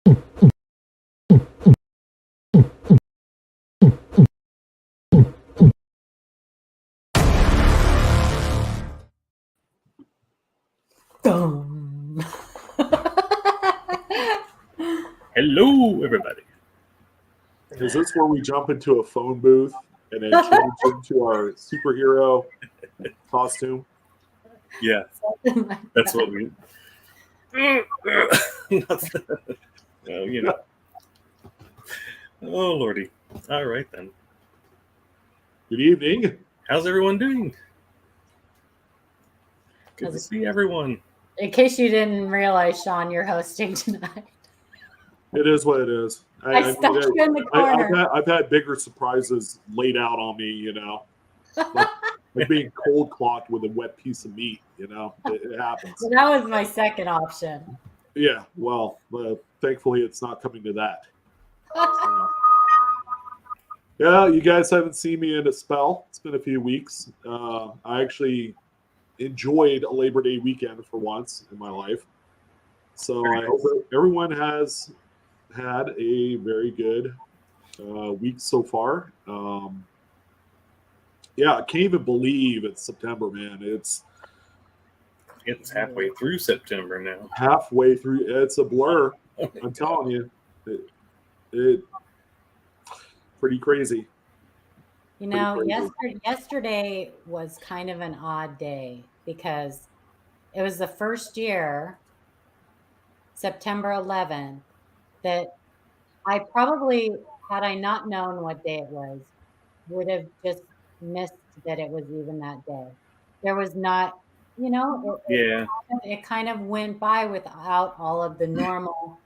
Hello, everybody. Is this where we jump into a phone booth and then change into our superhero costume? Yeah, that's what we. Well, you know. Oh lordy! All right then. Good evening. How's everyone doing? Good to see everyone. In case you didn't realize, Sean, you're hosting tonight. It is what it is. I stuck you in the corner. I've had bigger surprises laid out on me, you know, like being cold clocked with a wet piece of meat. You know, it happens. So that was my second option. Yeah, well, thankfully it's not coming to that. Yeah, you guys haven't seen me in a spell. It's been a few weeks. I actually enjoyed a Labor Day weekend for once in my life. So I hope everyone has had a very good week so far. Yeah, I can't even believe it's September, man. It's halfway through September now. Halfway through. It's a blur. I'm telling you. It pretty crazy. You know, yesterday was kind of an odd day because it was the first year, September 11th, that I probably, had I not known what day it was, would have just missed that it was even that day. There was not, you know, it kind of went by without all of the normal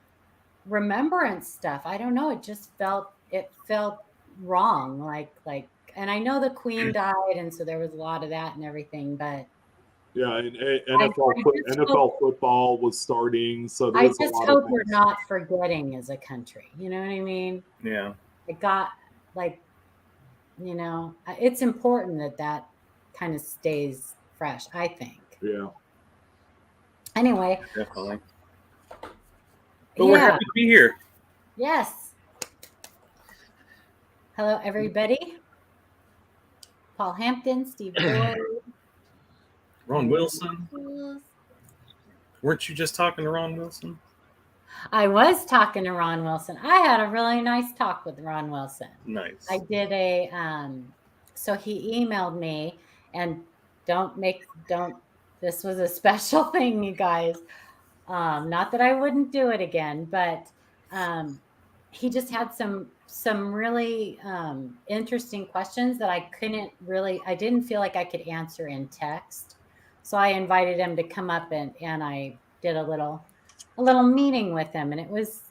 remembrance stuff. I don't know. It felt wrong. Like, and I know the Queen died, and so there was a lot of that and everything, but yeah, and NFL football was starting, so I just hope we're not forgetting as a country. You know what I mean? Yeah. It got you know, it's important that kind of stays fresh, I think. Yeah. Anyway. Definitely. But we're happy to be here. Yes. Hello, everybody. Paul Hampton, Steve Boyd. Ron Wilson. Weren't you just talking to Ron Wilson? I was talking to Ron Wilson. I had a really nice talk with Ron Wilson. Nice. I did so he emailed me, and this was a special thing, you guys. Not that I wouldn't do it again, but he just had some really interesting questions that I didn't feel like I could answer in text. So I invited him to come up and I did a little meeting with him, and it was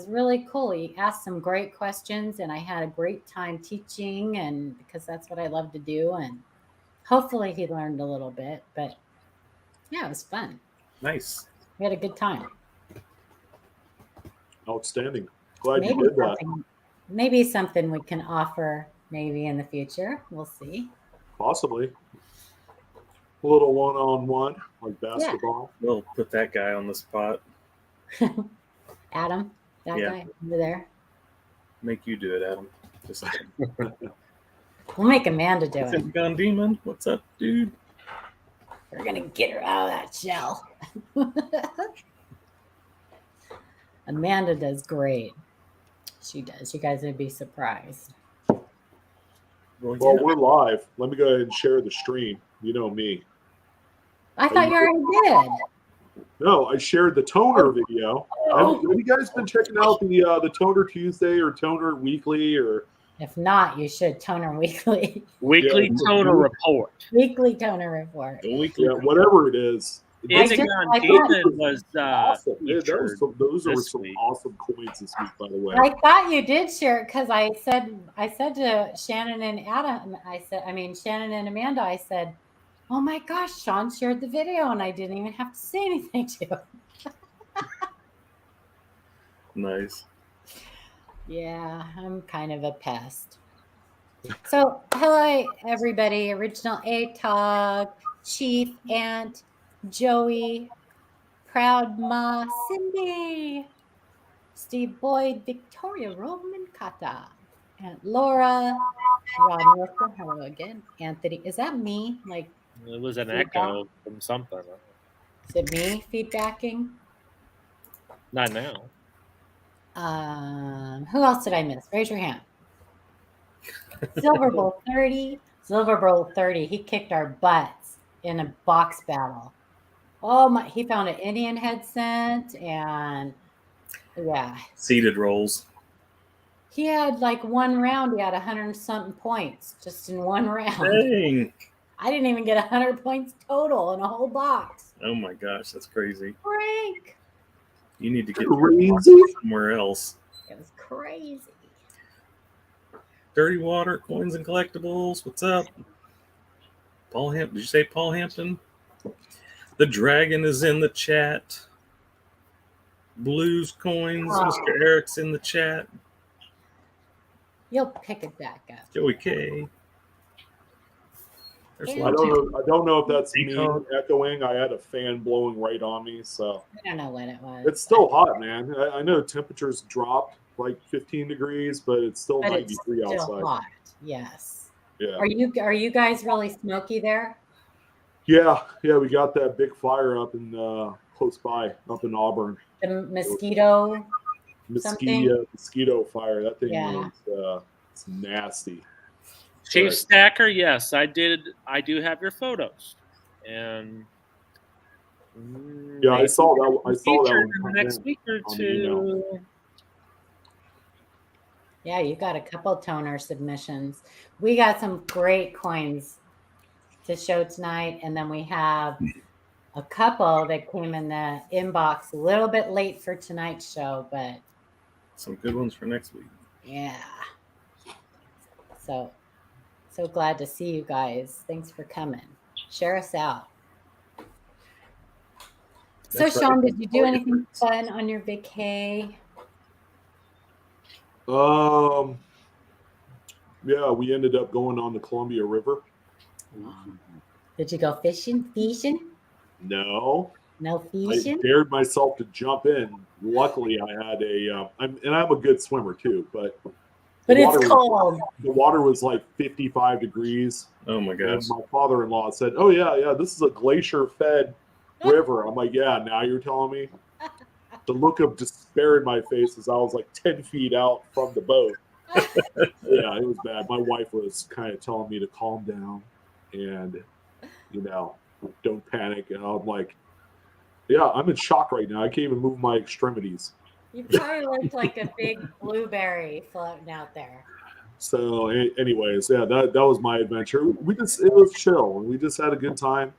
really cool. He asked some great questions, and I had a great time teaching, and because that's what I love to do, and hopefully he learned a little bit, but yeah, it was fun. Nice. We had a good time. Outstanding. Glad you did that. Maybe something we can offer maybe in the future. We'll see. Possibly. A little one-on-one, like basketball. Yeah. We'll put that guy on the spot. Adam, that guy over there. Make you do it, Adam. Just we'll make Amanda do it. Gun Demon, what's up, dude? We're going to get her out of that shell. Amanda does great. She does. You guys would be surprised. Well, we're live. Let me go ahead and share the stream. You know me. I thought you already did. No, I shared the toner video. Have you guys been checking out the Toner Tuesday or Toner Weekly? Or if not, you should. Toner Weekly. Weekly Toner Report. Weekly Toner Report. Whatever it is. Demon was awesome. Those are some awesome coins this week, by the way. I thought you did share it because I said to Shannon and Adam, Shannon and Amanda, I said, oh my gosh, Sean shared the video, and I didn't even have to say anything to him. Nice. Yeah, I'm kind of a pest. So, hello, everybody. Original ATOG, Chief Ant, Joey, Proud Ma, Cindy, Steve Boyd, Victoria Roman Kata, and Laura, Ron Wilson, hello again. Anthony, is that me? Like, It was an feedback? echo from something. Is it me feedbacking? Not now. Who else did I miss? Raise your hand. Silver Bowl 30. Silver Bowl 30. He kicked our butts in a box battle. Oh my! He found an Indian head scent, and yeah, Seated rolls. he had like one round. He had 100-something points just in one round. Dang. I didn't even get 100 points total in a whole box. Oh my gosh, that's crazy. Frank, You need to get Crazy. somewhere else. it was crazy. Dirty Water, Coins and Collectibles. What's up? Paul Hampton. Did you say Paul Hampton? The Dragon is in the chat. Blues Coins. Oh. Mr. Eric's in the chat. You'll pick it back up. Joey K. There's Yeah. I lots of don't know if that's me Echo. echoing. I had a fan blowing right on me, so I don't know what it was. it's still hot, man. I know temperatures dropped like 15 degrees, but it's still but it's 93 still outside. hot. Yes. Yeah. Are you guys really smoky there? Yeah, we got that big fire up in close by, up in Auburn. The mosquito. Something? Mosquito fire. That thing Yeah. is it's nasty. Chief But- Stacker, yes, I do have your photos, and Yeah, I saw that. I saw that featured one in the come next in week or on the email. two. Yeah, you got a couple toner submissions. We got some great coins to show tonight, and then we have a couple that came in the inbox a little bit late for tonight's show, but some good ones for next week. yeah. So glad to see you guys. Thanks for coming. Share us out. So, That's right. Sean, did you do anything fun on your vacay? Yeah, we ended up going on the Columbia River. Did you go fishing? No, No I fishing? dared myself to jump in. Luckily, I had I'm a good swimmer too, but But the it's water cold. the water was like 55 degrees. Oh my gosh. And my father-in-law said, "Oh yeah, this is a glacier-fed river." I'm like, "Yeah, now you're telling me?" The look of despair in my face as I was like 10 feet out from the boat. Yeah, it was bad. My wife was kind of telling me to calm down and, don't panic. And I'm like, yeah, I'm in shock right now. I can't even move my extremities. You probably looked like a big blueberry floating out there. So, anyways, yeah, that was my adventure. It was chill, and we just had a good time.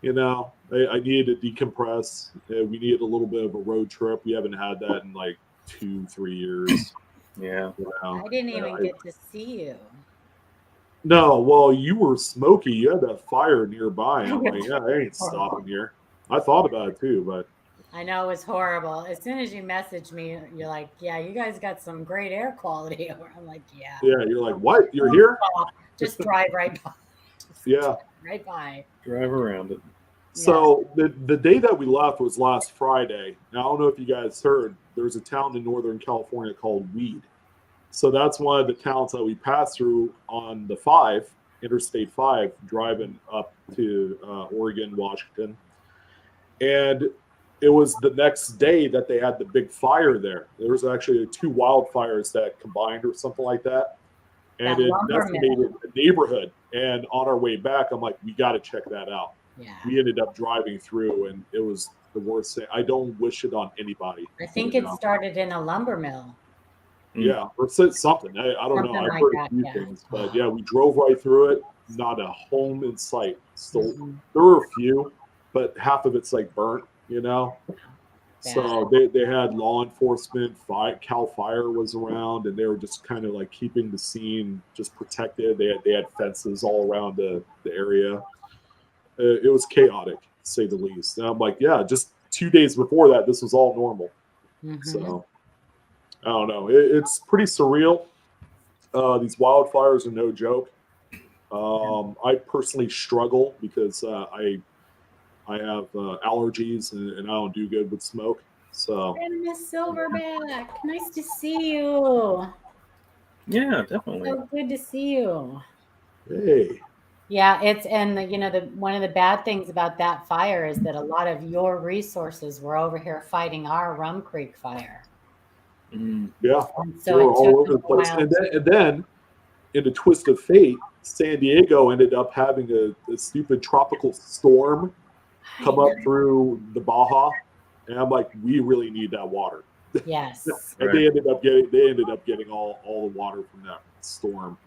I needed to decompress. We needed a little bit of a road trip. We haven't had that in like 2-3 years. Yeah. I didn't even get to see you. No, well, you were smoky. You had that fire nearby. I'm like, yeah, I ain't stopping here. I thought about it too, but I know it was horrible. As soon as you messaged me, you're like, yeah, you guys got some great air quality. I'm like, yeah. yeah, you're like, what? You're here? Just drive right by. Yeah. Right by. Drive around it. So the day that we left was last Friday. Now, I don't know if you guys heard, there's a town in Northern California called Weed. So that's one of the towns that we passed through on the Interstate 5, driving up to Oregon, Washington. And it was the next day that they had the big fire there. There was actually 2 wildfires that combined or something like that. And it decimated the neighborhood. And on our way back, I'm like, we got to check that out. Yeah. We ended up driving through, and it was the worst thing. I don't wish it on anybody. I think it started in a lumber mill. Yeah, or said something. I don't know. I've heard a few things, but yeah, we drove right through it. Not a home in sight. Still, there were a few, but half of it's like burnt. So they had law enforcement. Cal Fire was around, and they were just kind of like keeping the scene just protected. They had fences all around the area. It was chaotic, to say the least. And I'm like, yeah, just 2 days before that, this was all normal. So I don't know. It's pretty surreal. These wildfires are no joke. I personally struggle because I have allergies and I don't do good with smoke. So, And Miss Silverback, nice to see you. Yeah, definitely. So good to see you. hey. Yeah, it's one of the bad things about that fire is that a lot of your resources were over here fighting our Rum Creek fire. Yeah, And they so were it all took over a the place. while. And then, in a twist of fate, San Diego ended up having a stupid tropical storm come up through the Baja, and I'm like, we really need that water. Yes. And Right. they ended up getting all the water from that storm,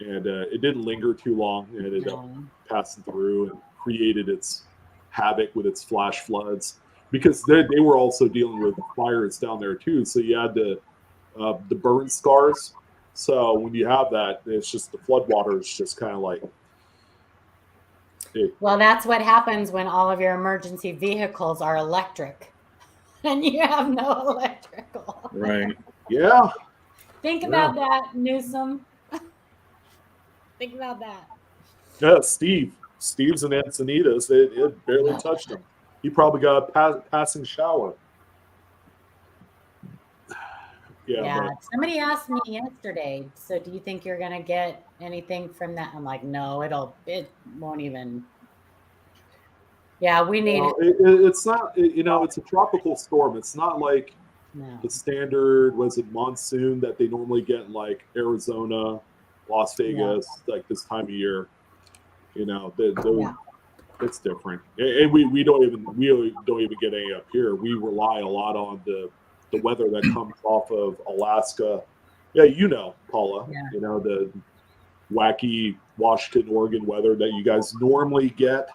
and it didn't linger too long. It ended up passing through and created its havoc with its flash floods, because they were also dealing with fires down there too. So you had the burn scars. So when you have that, it's just the flood water is just kind of like. Well, that's what happens when all of your emergency vehicles are electric and you have no electrical. Right. Yeah. Think about that, Newsom. Think about that. Yeah, Steve's and Encinitas, it barely touched him. He probably got a passing shower. Yeah. Somebody asked me yesterday, so do you think you're going to get anything from that? I'm like, no, it won't even. Yeah, we need it's not, it's a tropical storm. It's not like the standard, monsoon that they normally get in like Arizona, Las Vegas, like this time of year. It's different. And we don't even get any up here. We rely a lot on the weather that comes off of Alaska. Yeah, Paula, the wacky Washington, Oregon weather that you guys normally get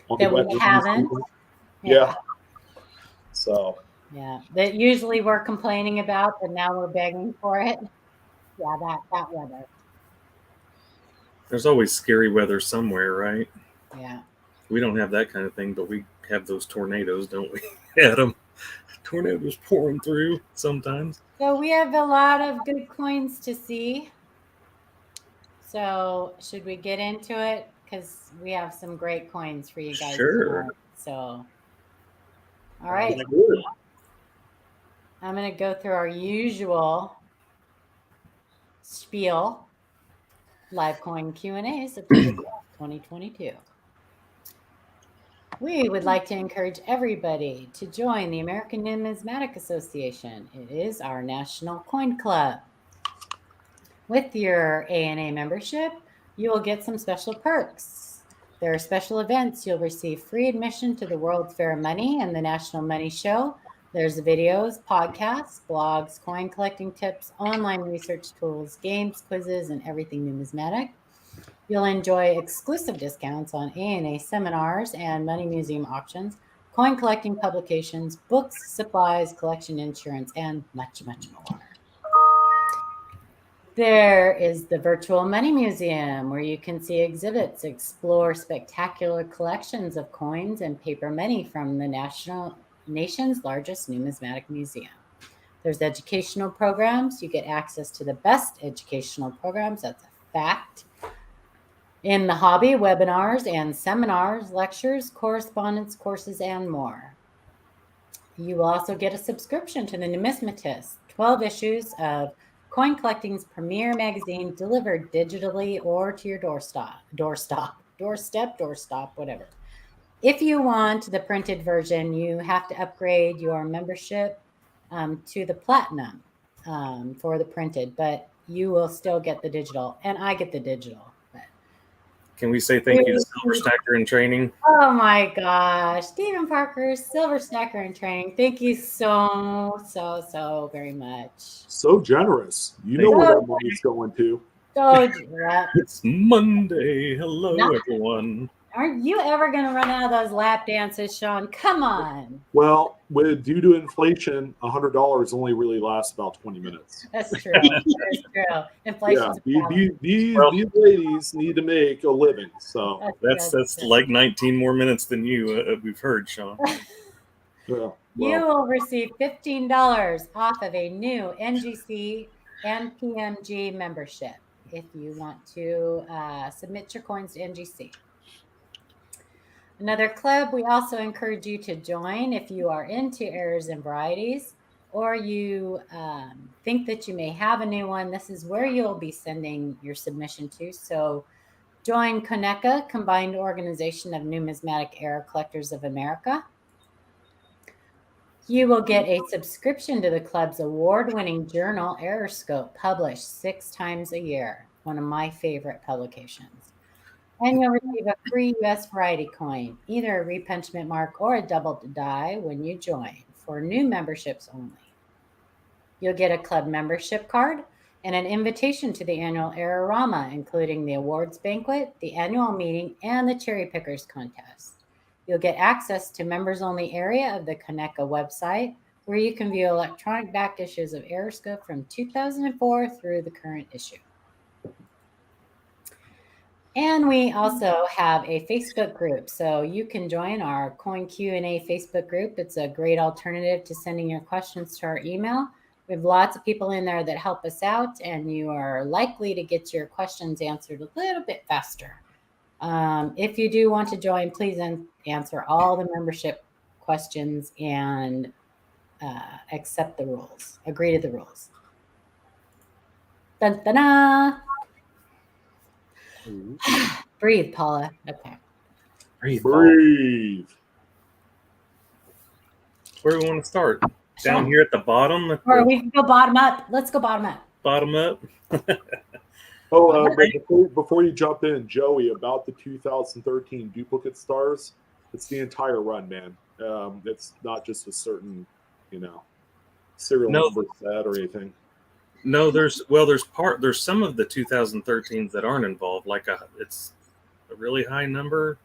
on that the wet we haven't. Yeah. So. Yeah, that usually we're complaining about, but now we're begging for it. Yeah, that weather. There's always scary weather somewhere, right? Yeah. We don't have that kind of thing, but we have those tornadoes, don't we? Adam, tornadoes pouring through sometimes. So we have a lot of good coins to see. So should we get into it? Because we have some great coins for you guys. Sure. Tonight. So, all right. I'm going to go through our usual spiel. Live coin Q&A, September 2022. We would like to encourage everybody to join the American Numismatic Association. It is our national coin club. With your ANA membership, you will get some special perks. There are special events. You'll receive free admission to the World's Fair of Money and the National Money Show. There's videos, podcasts, blogs, coin collecting tips, online research tools, games, quizzes, and everything numismatic. You'll enjoy exclusive discounts on ANA seminars and money museum auctions, coin collecting publications, books, supplies, collection insurance, and much, much more. There is the Virtual Money Museum, where you can see exhibits, explore spectacular collections of coins and paper money from the nation's largest numismatic museum. There's educational programs. You get access to the best educational programs. That's a fact. In the hobby, webinars and seminars, lectures, correspondence, courses, and more. You will also get a subscription to the Numismatist, 12 issues of coin collecting's premier magazine, delivered digitally or to your doorstep, whatever. If you want the printed version, you have to upgrade your membership to the platinum for the printed, but you will still get the digital, and I get the digital. Can we say thank you to Silver Stacker in Training? Oh my gosh, Stephen Parker, Silver Stacker in Training. Thank you so very much. So generous. You know where that money's going to. It's Monday. Hello, everyone. Aren't you ever going to run out of those lap dances, Sean? Come on. Well, due to inflation, $100 only really lasts about 20 minutes. That's true. That's true. Inflation. Yeah, these ladies need to make a living. So that's like 19 more minutes than you. We've heard, Sean. Yeah, you will receive $15 off of a new NGC and PMG membership if you want to submit your coins to NGC. Another club we also encourage you to join if you are into errors and varieties, or you think that you may have a new one. This is where you'll be sending your submission to. So join CONECA, Combined Organization of Numismatic Error Collectors of America. You will get a subscription to the club's award-winning journal, Error Scope, published 6 times a year, one of my favorite publications. And you'll receive a free U.S. variety coin, either a repunchment mark or a double die when you join, for new memberships only. You'll get a club membership card and an invitation to the annual Errorama, including the awards banquet, the annual meeting, and the cherry pickers contest. You'll get access to members-only area of the CONECA website, where you can view electronic back issues of Error Scope from 2004 through the current issue. And we also have a Facebook group, so you can join our Coin Q&A Facebook group. It's a great alternative to sending your questions to our email. We have lots of people in there that help us out, and you are likely to get your questions answered a little bit faster. If you do want to join, please answer all the membership questions and accept the rules, agree to the rules. Dun, dun, dun. Breathe, Paula. Okay. Breathe. Breathe. Where do we want to start? Down here at the bottom? Or we can go bottom up. Let's go bottom up. Bottom up? But before you jump in, Joey, about the 2013 duplicate stars, it's the entire run, man. It's not just a certain, serial number set or anything. No, there's some of the 2013s that aren't involved. It's a really high number.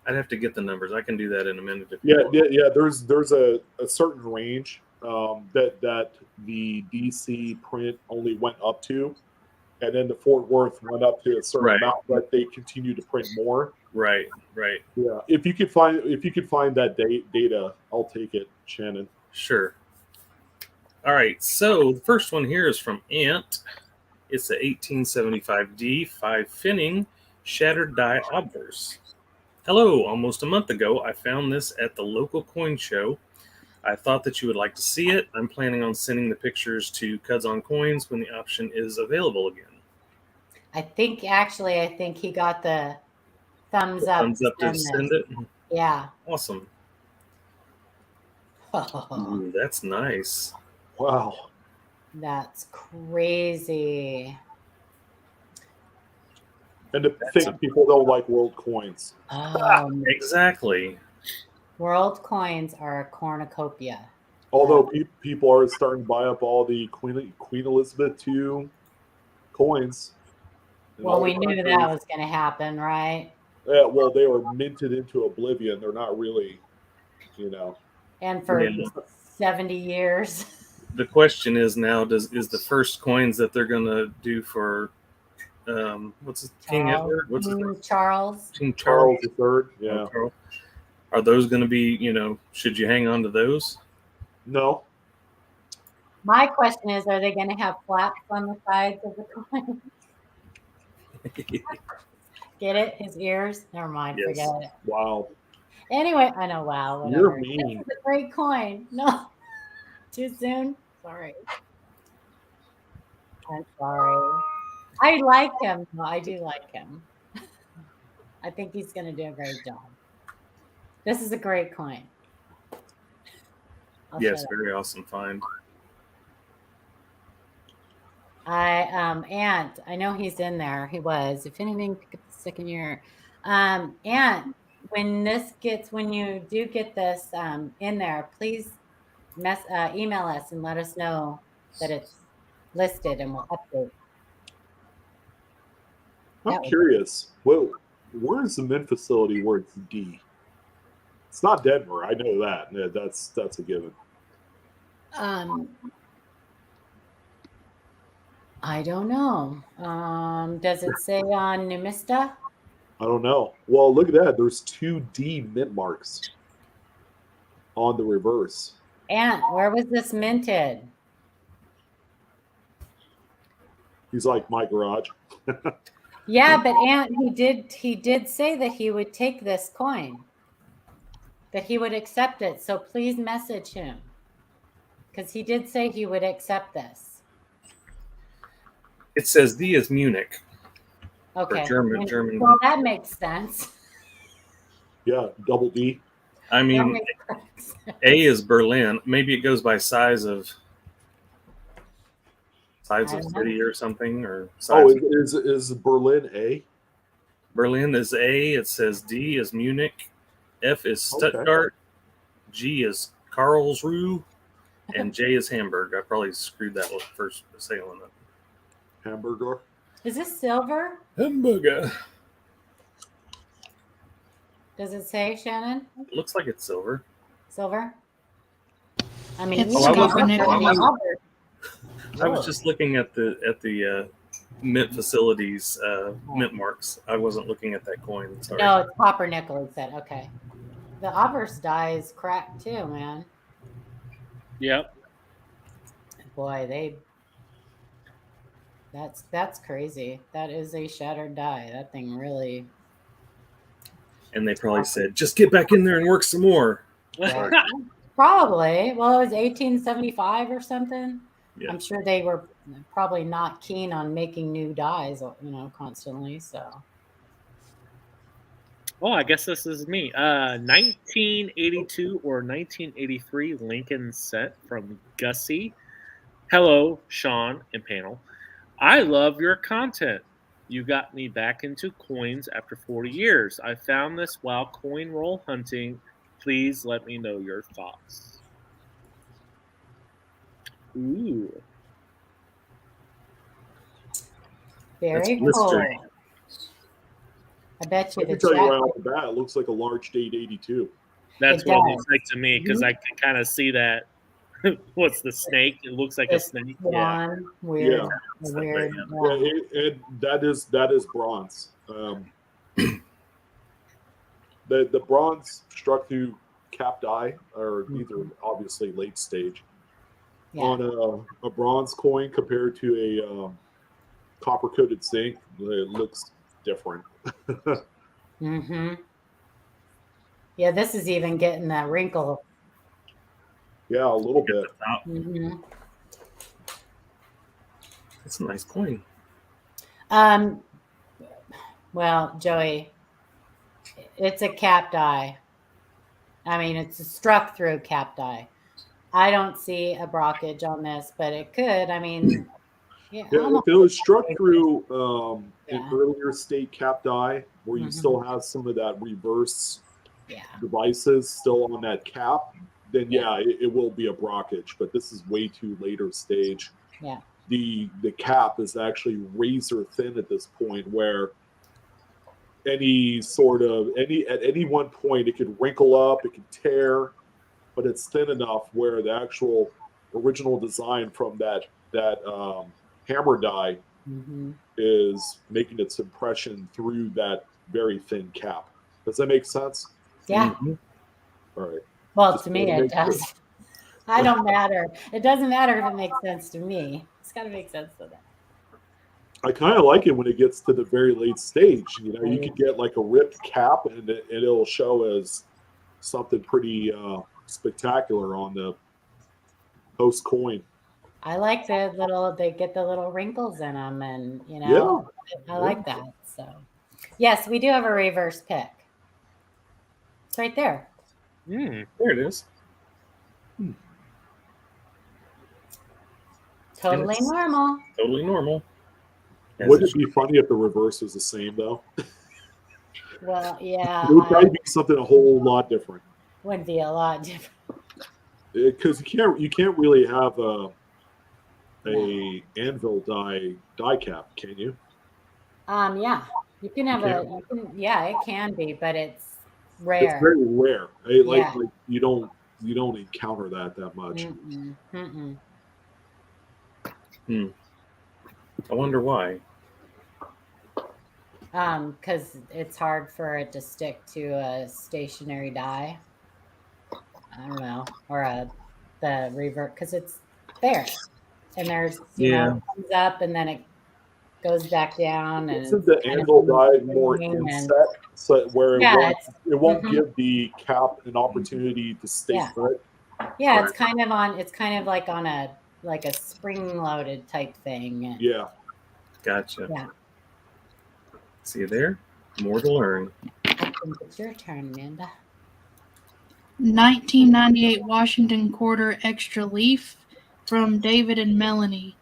I'd have to get the numbers. I can do that in a minute. Yeah. There's a certain range that the DC print only went up to, and then the Fort Worth went up to a certain amount, but they continue to print more. Right. Yeah. If you could find that data, I'll take it, Shannon. Sure. All right. So the first one here is from Ant. It's the 1875D 5 finning shattered die obverse. Hello. Almost a month ago, I found this at the local coin show. I thought that you would like to see it. I'm planning on sending the pictures to Cuds on Coins when the option is available again. I think he got the thumbs up. Thumbs up to send it? Yeah. Awesome. Ooh, that's nice. Wow. That's crazy. And to think people don't like world coins. Exactly. World coins are a cornucopia. Although people are starting to buy up all the Queen Elizabeth II coins. Well, we knew that was going to happen, right? Yeah, well, they were minted into oblivion. They're not really, And for 70 years. The question is now: is the first coins that they're going to do for King Edward? Charles? King Charles III. Yeah. Are those going to be? Should you hang on to those? No. My question is: are they going to have flaps on the sides of the coin? Get it? His ears? Never mind. Yes. Forget it. Wow. Anyway, I know. Wow. Whatever. You're mean. This is a great coin. No. Too soon? Sorry. I'm sorry. I like him. No, I do like him. I think he's going to do a great job. This is a great coin. Yes, very awesome find. Ant, I know he's in there. He was. If anything, pick up the second year. Ant, when you do get this in there, please email us and let us know that it's listed, and we'll update. I'm curious. Well, where's the Mint facility where it's D? It's not Denver. I know that. Yeah, that's a given. I don't know. Does it say on Numista? I don't know. Well, look at that. There's 2 D mint marks on the reverse. Ant, where was this minted? He's like, my garage. Yeah, but Ant, he did say that he would take this coin, that he would accept it. So please message him, because he did say he would accept this. It says D is Munich. Okay. German. Well, that makes sense. Yeah, double D. I mean, A is Berlin. Maybe it goes by size of city or something, or size. Is Berlin A? Berlin is A. It says D is Munich. F is Stuttgart. G is Karlsruhe. And J is Hamburg. I probably screwed that first saying it. Hamburger. Is this silver? Hamburger. Does it say, Shannon? It looks like it's silver. Silver? I mean, It's copper nickel. I was just looking at the mint facilities mint marks. I wasn't looking at that coin. Sorry. No, it's copper nickel. It said okay. The obverse die is cracked too, man. Yep. Boy, that's crazy. That is a shattered die. That thing really. And they probably said, "Just get back in there and work some more." Yeah. Probably. Well, it was 1875 or something. Yeah. I'm sure they were probably not keen on making new dies, constantly. So. Oh, I guess this is me. 1982 or 1983 Lincoln set from Gussie. Hello, Sean and panel. I love your content. You got me back into coins after 40 years. I found this while coin roll hunting. Please let me know your thoughts. Ooh. Very cool. I bet you I can tell you right off the bat, it looks like a large date 82. That's what it looks like to me, because I can kind of see that. What's the snake? It looks like a snake. Yeah. Weird. Yeah. Weird. Yeah, that is bronze. The bronze struck through capped eye, or either obviously late stage, on a bronze coin compared to a copper coated zinc. It looks different. Mm-hmm. Yeah, this is even getting that wrinkle. Yeah, a little bit. Mm-hmm. It's a nice coin. Well, Joey, it's a capped eye. I mean, it's a struck through capped eye. I don't see a brockage on this, but it could. I mean, if it was struck through an earlier state capped eye, where you still have some of that reverse devices still on that cap, then it will be a brockage. But this is way too later stage. Yeah. The cap is actually razor thin at this point, where at any one point it could wrinkle up, it could tear, but it's thin enough where the actual original design from that hammer die is making its impression through that very thin cap. Does that make sense? Yeah. Mm-hmm. All right. Well, to me, it does. I don't matter. It doesn't matter if it makes sense to me. It's got to make sense to them. I kind of like it when it gets to the very late stage. You could get like a ripped cap, and it'll show as something pretty spectacular on the post coin. I like they get the little wrinkles in them, and I like that. So, yes, we do have a reverse pick. It's right there. There it is. Totally normal. Totally normal. Wouldn't it be funny if the reverse was the same, though? Well, yeah. It would probably be something a whole lot different. Would be a lot different. Because you can't really have a anvil die cap, can you? Yeah. You can have it can be, but it's rare. It's very rare. Like you don't encounter that much. I wonder why. Because it's hard for it to stick to a stationary die. I don't know, or the revert, because it's there, and there's it comes up, and then goes back down, and Isn't the anvil die more inset, so where it won't give the cap an opportunity to stay put? Yeah, it's kind of like on a spring-loaded type thing. Yeah. Gotcha. Yeah. See you there? More to learn. I think it's your turn, Amanda. 1998 Washington Quarter Extra Leaf from David and Melanie.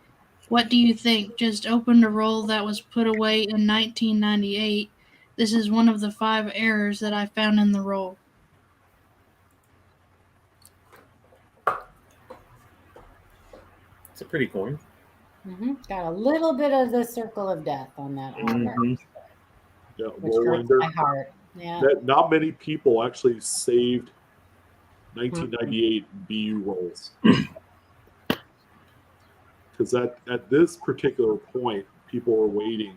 What do you think? Just opened a roll that was put away in 1998. This is one of the 5 errors that I found in the roll. It's a pretty coin. Got a little bit of the circle of death on that artwork, Yeah, which hurts my heart. Yeah. Not many people actually saved 1998 BU rolls. Because at this particular point, people were waiting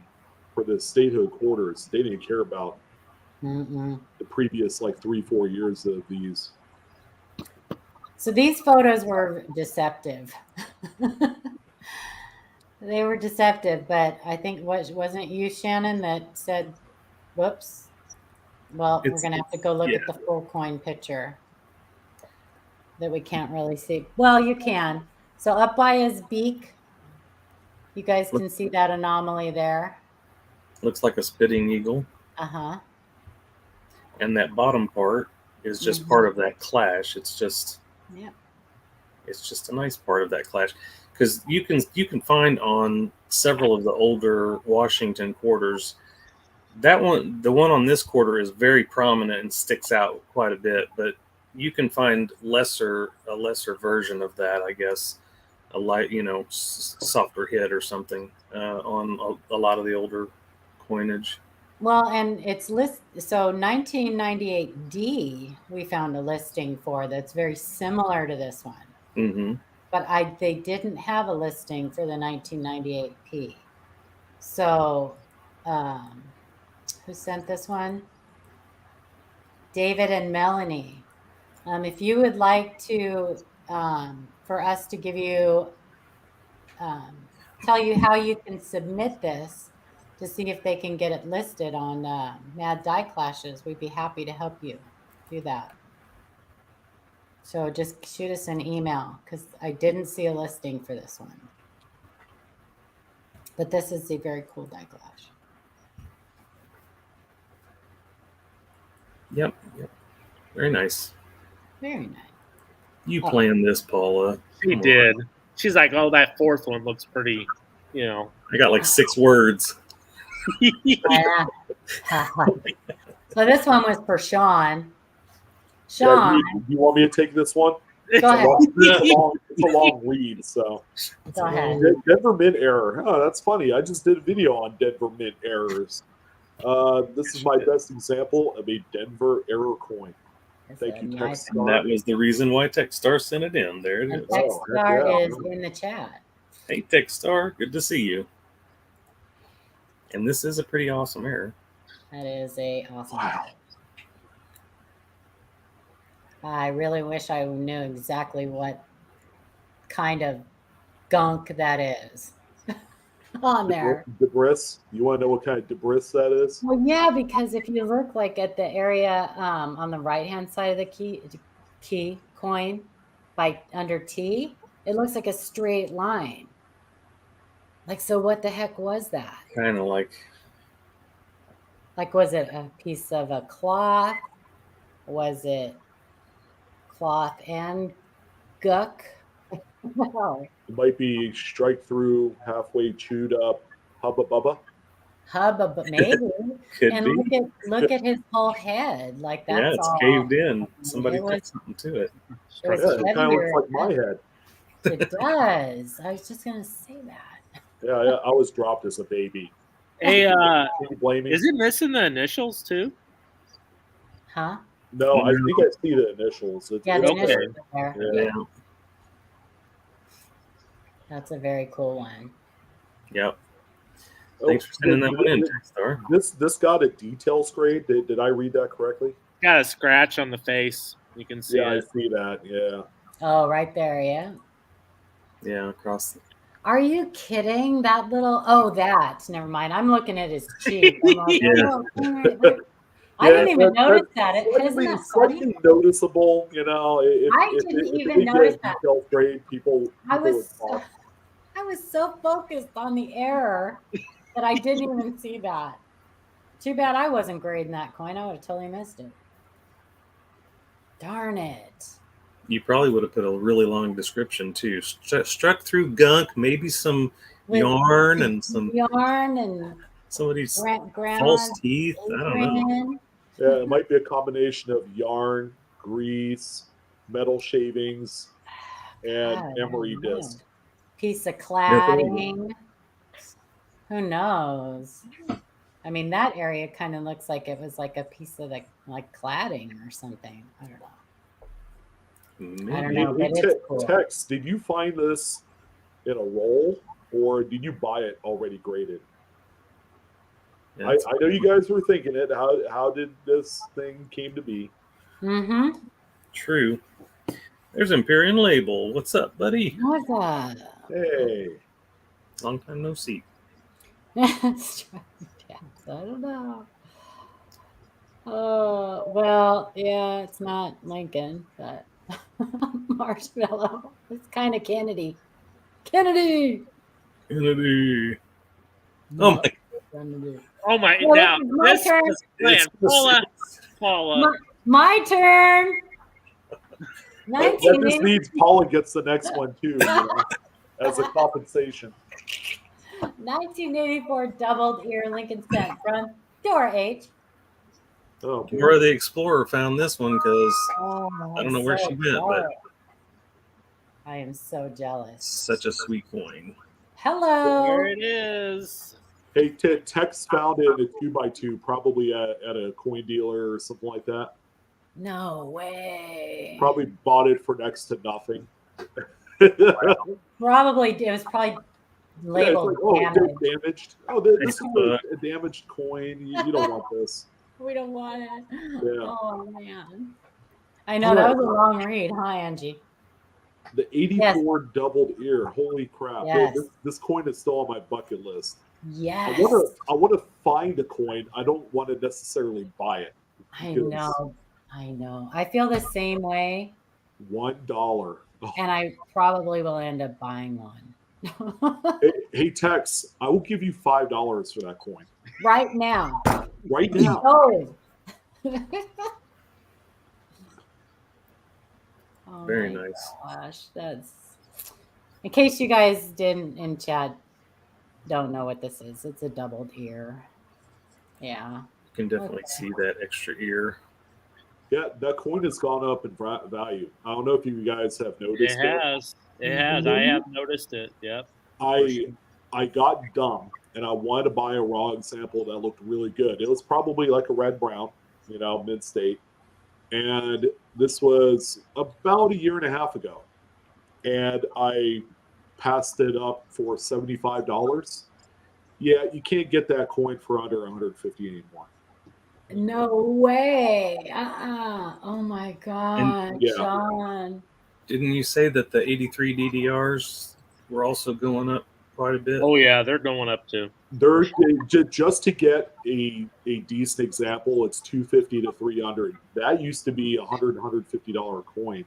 for the statehood quarters. They didn't care about the previous 3-4 years of these. So these photos were deceptive. They were deceptive, but I think wasn't it you, Shannon, that said, "Whoops." Well, we're gonna have to go look at the full coin picture that we can't really see. Well, you can. So up by his beak, you guys can see that anomaly there. Looks like a spitting eagle. And that bottom part is just part of that clash. It's just it's just a nice part of that clash, because you can find on several of the older Washington quarters, the one on this quarter is very prominent and sticks out quite a bit, but you can find a lesser version of that, I guess, a light, softer hit or something on a lot of the older coinage. Well, and it's so 1998D we found a listing for that's very similar to this one. But they didn't have a listing for the 1998P. So who sent this one? David and Melanie. If you would like to for us to give you tell you how you can submit this to see if they can get it listed on Mad Die Clashes, we'd be happy to help you do that. So just shoot us an email, because I didn't see a listing for this one. But this is a very cool die clash. Yep. Very nice. Very nice. You planned this, Paula. She did. She's like, oh, that fourth one looks pretty, I got 6 words. So this one was for Sean. Sean. You want me to take this one? Go ahead. It's a long read, so. Go ahead. Denver Mint error. Oh, that's funny. I just did a video on Denver Mint errors. This is my best example of a Denver error coin. Thank you, Techstar. And that was the reason why Techstar sent it in. There it is. Techstar is in the chat. Hey, Techstar. Good to see you. And this is a pretty awesome error. That is a awesome error. I really wish I knew exactly what kind of gunk that is on there. Debris? You want to know what kind of debris that is? Well, yeah, because if you look at the area on the right-hand side of the key coin by under T, it looks like a straight line. So what the heck was that? Kind of like, was it a piece of a cloth? Was it cloth and guck? It might be strike through, halfway chewed up, hubba bubba. Hubba, maybe. Could be. Look at his whole head. That's it's caved in. Somebody put something to it. It kind of looks like my head. It does. I was just gonna say that. Yeah, I was dropped as a baby. Hey, Can you blame me? is it missing the initials too? Huh? No, I think I see the initials. The okay. initials are there. Yeah. That's a very cool one. Yep. Thanks for sending that one in, Techstar. This got a details grade. Did I read that correctly? Got a scratch on the face. You can see Yeah, I it. see that. Yeah. Oh, right there, yeah. Yeah, across. Are you kidding? That little, that. Never mind. I'm looking at his cheek. I'm like, Yeah. I didn't even notice that. Isn't that funny? Slightly noticeable, you know. I didn't even notice that. Detailed grade, people would talk. I was so focused on the error that I didn't even see that. Too bad I wasn't grading that coin. I would have totally missed it. Darn it. You probably would have put a really long description too. Struck through gunk, maybe some yarn and somebody's false teeth. I don't know. Yeah, it might be a combination of yarn, grease, metal shavings, and emery disc. Piece of cladding. Who knows? I mean, that area kind of looks like it was like a piece of like cladding or something. I don't know. I don't know, but it's cool. Tex, did you find this in a roll, or did you buy it already graded? Yeah, I know you guys were thinking it. How did this thing came to be? Mm-hmm. True. There's Empyrean Label. What's up, buddy? What's up? Hey. Long time no see. I don't know. Well, yeah, it's not Lincoln, but Marshmallow. It's kind of Kennedy. Kennedy. Oh my. Oh my! Well, Now this is Paula. My turn. That just means Paula gets the next one too, as a compensation. 1984 doubled ear Lincoln cent from Dora H. Oh, Dora the Explorer found this one because I don't know where she went, but I am so jealous. Such a sweet coin. Hello. There it is. Hey, Tex found it in a 2x2, probably at a coin dealer or something like that. No way. Probably bought it for next to nothing. Probably it was probably labeled damaged. Oh, this is a damaged coin. You don't want this. We don't want it. Yeah. Oh man. I know that was a long read. Hi, Angie. The 84 doubled ear. Holy crap! Yes. This coin is still on my bucket list. Yes. I want to find a coin. I don't want to necessarily buy it. I know. I feel the same way. $1. Oh. And I probably will end up buying one. Hey, Tex, I will give you $5 for that coin. Right now. Right now. Oh. Very nice. Gosh, that's. In case you guys didn't in chat don't know what this is, it's a doubled ear. Yeah. You can definitely see that extra ear. Yeah, that coin has gone up in value. I don't know if you guys have noticed it. It has. I have noticed it. Yep. I got dumb and I wanted to buy a raw example that looked really good. It was probably like a red brown, mid-state. And this was about a year and a half ago. And I passed it up for $75. Yeah, you can't get that coin for under $150 anymore. No way. Oh my God, John. Didn't you say that the 83 DDRs were also going up quite a bit? Oh yeah, they're going up too. They're just to get a decent example, it's $250 to $300. That used to be $150 coin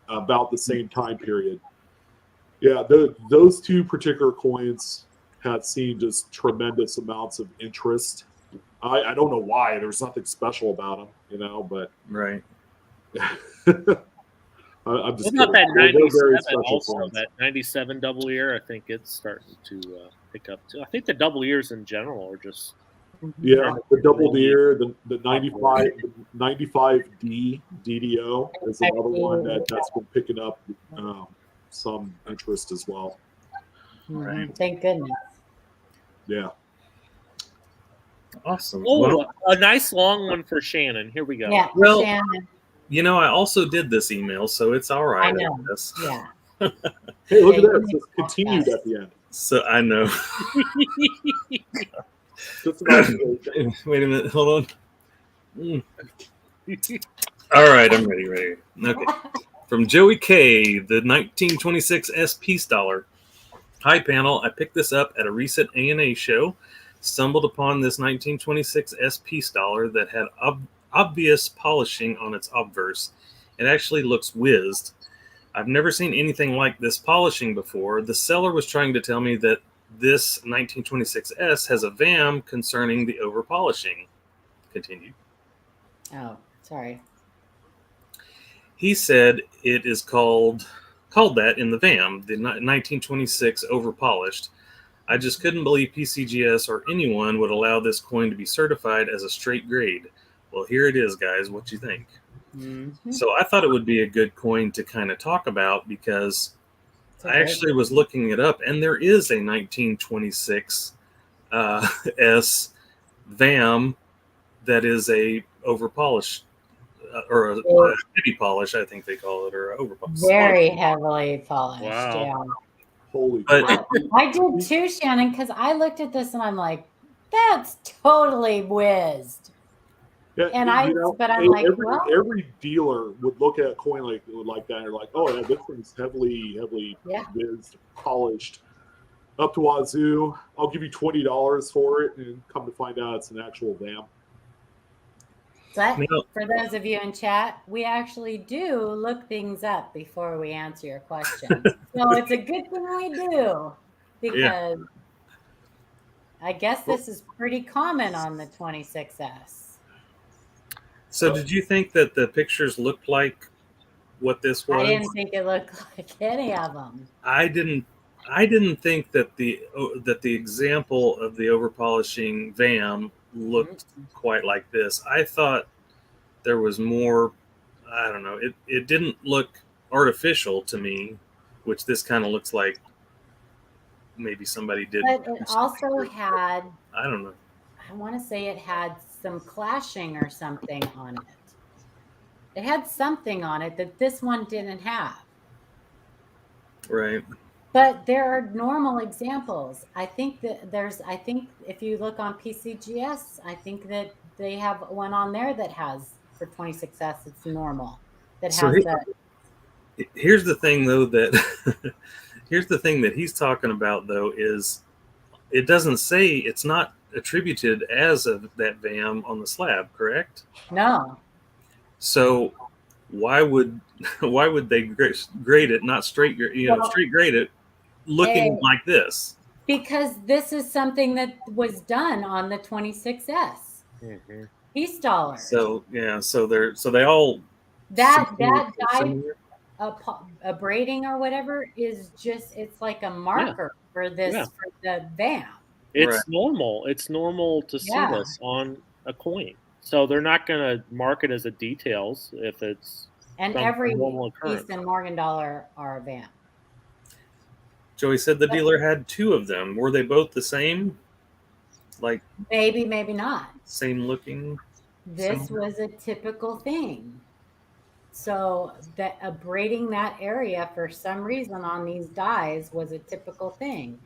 about the same time period. Yeah, those two particular coins had seen just tremendous amounts of interest. I don't know why. There's nothing special about them, but right. I'm just not that 97 also coins. that 97 double ear. I think it's starting to pick up too. I think the double ears in general are just the double ear, the 95D DDO is another one that's been picking up some interest as well. Right. Thank goodness. Yeah. Awesome. Oh, a nice long one for Shannon. Here we go. Yeah, well, Shannon. I also did this email, so it's all right. I know. Yeah. Hey, look at that. It says continued at the end. So I know. Just about Wait a minute. Hold on. All right, I'm ready. Okay. From Joey K, the 1926 SP dollar. Hi, panel. I picked this up at a recent A&A show. Stumbled upon this 1926 SP Staller that had obvious polishing on its obverse. It actually looks whizzed. I've never seen anything like this polishing before. The seller was trying to tell me that this 1926S has a VAM concerning the over polishing. Continue. Oh, sorry. He said it is called that in the VAM, the 1926 over polished. I just couldn't believe PCGS or anyone would allow this coin to be certified as a straight grade. Well, here it is, guys. What you think? Mm-hmm. So I thought it would be a good coin to kind of talk about because I actually was looking it up, and there is a 1926 S VAM that is a over polished or a heavy polish, I think they call it, or over polished. Very heavily polished. Wow. Yeah. Holy But- crap. I did too, Shannon, because I looked at this and I'm like, that's totally whizzed. Yeah, And I'm like, well, every dealer would look at a coin like that and they're like, oh yeah, this thing's heavily Yeah. whizzed, polished up to wazoo. I'll give you $20 for it, and come to find out it's an actual VAM. but No. for those of you in chat, we actually do look things up before we answer your questions. So it's a good thing we do, because I guess this is pretty common on the 26S. So did you think that the pictures looked like what this was? I didn't think it looked like any of them. I didn't think that the example of the over polishing VAM looked quite like this. I thought there was more. I don't know. It didn't look artificial to me, which this kind of looks like maybe somebody did. But it also had, I don't know. I want to say it had some clashing or something on it. It had something on it that this one didn't have. Right. But there are normal examples. I think if you look on PCGS, I think that they have one on there that has, for 26S, it's normal. That So has that. Here's the thing, though, that here's the thing that he's talking about, though, is it doesn't say, it's not attributed as of that VAM on the slab, correct? No. So why would they grade it, not straight grade it, looking like this? Because this is something that was done on the 26S. Mm-hmm. P-Staller. So yeah, so they all that dye, similar. a braiding or whatever is just, it's like a marker for this, for the VAM. It's Right. normal. It's normal to see this on a coin. So they're not going to mark it as a details if it's And some every normal occurrence. piece in Morgan Dollar are a VAM. Joey said the dealer had two of them. Were they both the same? Like Maybe, maybe not. same looking? This was a typical thing. So that braiding that area for some reason on these dyes was a typical thing.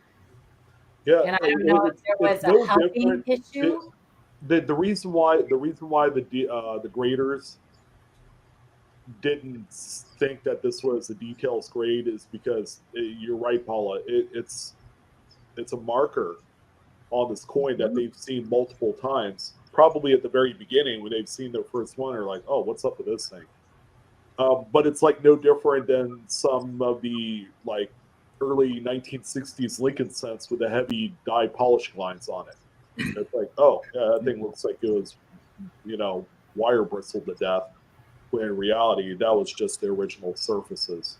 Yeah, And I don't know if there was a huffing issue. The reason why the graders didn't think that this was a details grade is because you're right, Paula. It's a marker on this coin that they've seen multiple times. Probably at the very beginning when they've seen their first one, are like, "Oh, what's up with this thing?" But it's like no different than some of the like early 1960s Lincoln cents with the heavy dye polishing lines on it. It's like, oh, yeah, that thing looks like it was, wire bristled to death. When in reality, that was just the original surfaces.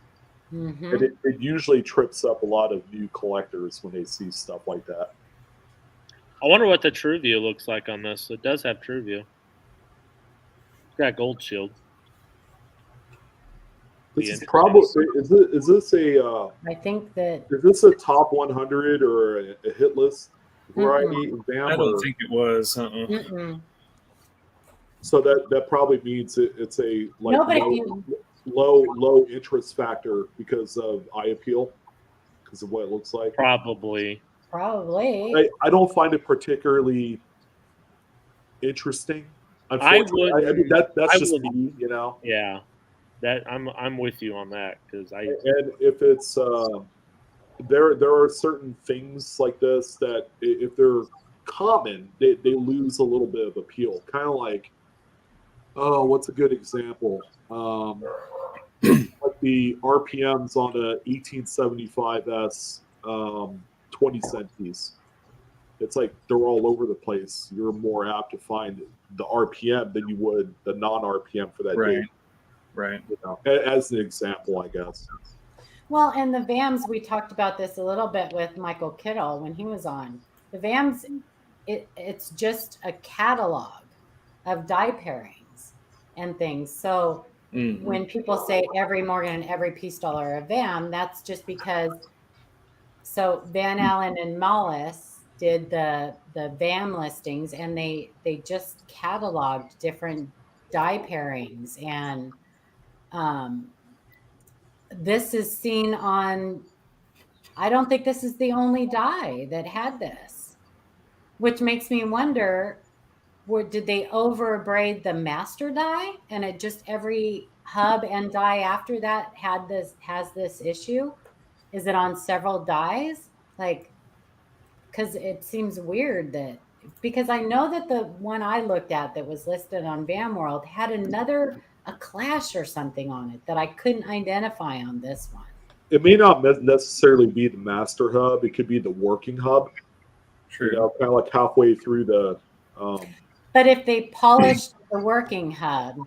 Mm-hmm. And it usually trips up a lot of new collectors when they see stuff like that. I wonder what the True View looks like on this. It does have True View. It's got Gold Shield. This is probably is this a I think that is this a top 100 or a hit list variety of VAM? I don't think it was. So that probably means it's a like No, but if you- low interest factor because of eye appeal, because of what it looks like. Probably. I don't find it particularly interesting. Unfortunately, I mean that's just me, Yeah, that I'm with you on that because And if it's there are certain things like this that if they're common, they lose a little bit of appeal. Kind of like, oh, what's a good example? Like the RPMs on a 1875S 20-cent piece. It's like they're all over the place. You're more apt to find the RPM than you would the non-RPM for that day. Right. You know, as an example, I guess. Well, and the VAMs, we talked about this a little bit with Michael Kittle when he was on. The VAMs, it's just a catalog of dye pairings and things. So when people say every Morgan and every Peace Dollar a VAM, that's just because. So Van Allen and Mollis did the VAM listings, and they just cataloged different dye pairings, and this is seen on. I don't think this is the only dye that had this, which makes me wonder, did they over braid the master dye, and it just every hub and dye after that has this issue? Is it on several dyes? Like, because it seems weird that, because I know that the one I looked at that was listed on Vam World had a clash or something on it that I couldn't identify on this one. It may not necessarily be the master hub. It could be the working hub. True. You know, kind of like halfway through the. But if they polished the working hub,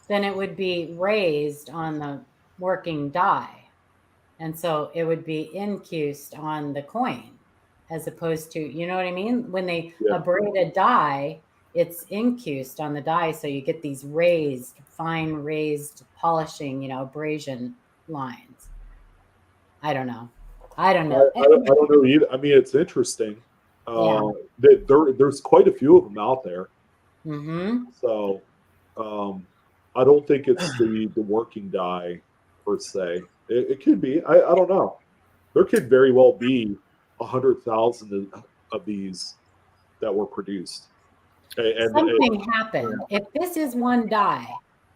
then it would be raised on the working die. And so it would be incused on the coin, as opposed to, you know what I mean? When they abrade a die, it's incused on the die. So you get these fine raised polishing, abrasion lines. I don't know. I don't know either. I mean, it's interesting. There's quite a few of them out there. Mm-hmm. So I don't think it's the working die per se. It could be. I don't know. There could very well be 100,000 of these that were produced. Something happened. If this is one die,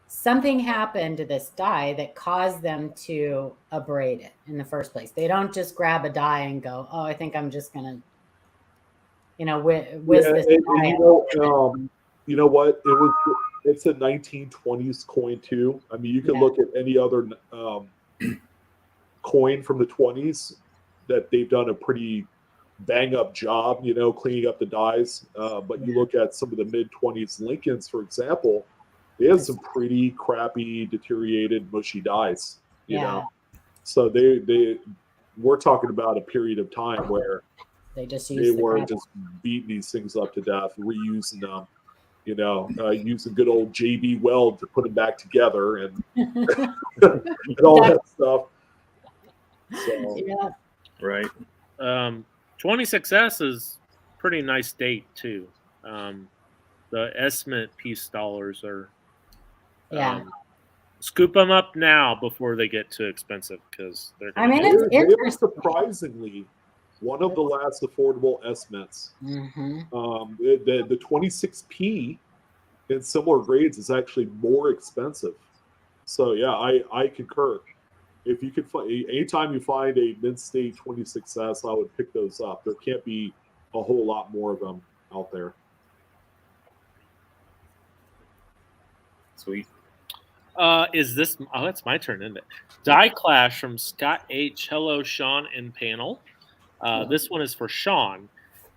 something happened to this die that caused them to abrade it in the first place. They don't just grab a die and go, "Oh, I think I'm just gonna, whiz this die." You know what? It's a 1920s coin too. I mean, you could look at any other coin from the 20s that they've done a pretty bang up job, cleaning up the dies. But you look at some of the mid 20s Lincolns, for example, they have some pretty crappy, deteriorated, mushy dies. You know, so we're talking about a period of time where they were just beating these things up to death, reusing them. Using good old JB Weld to put them back together and, and all that stuff. So, right. 26S is pretty nice date too. The estimate Peace Dollars are. Scoop them up now before they get too expensive, because they're. It's they are surprisingly one of the last affordable estimates. Mm-hmm. The 26P in similar grades is actually more expensive. So yeah, I concur. If you could find, anytime you find a mid-state 26S, I would pick those up. There can't be a whole lot more of them out there. Sweet. Is this? Oh, it's my turn, isn't it? Die Clash from Scott H. Hello, Sean and panel. This one is for Sean.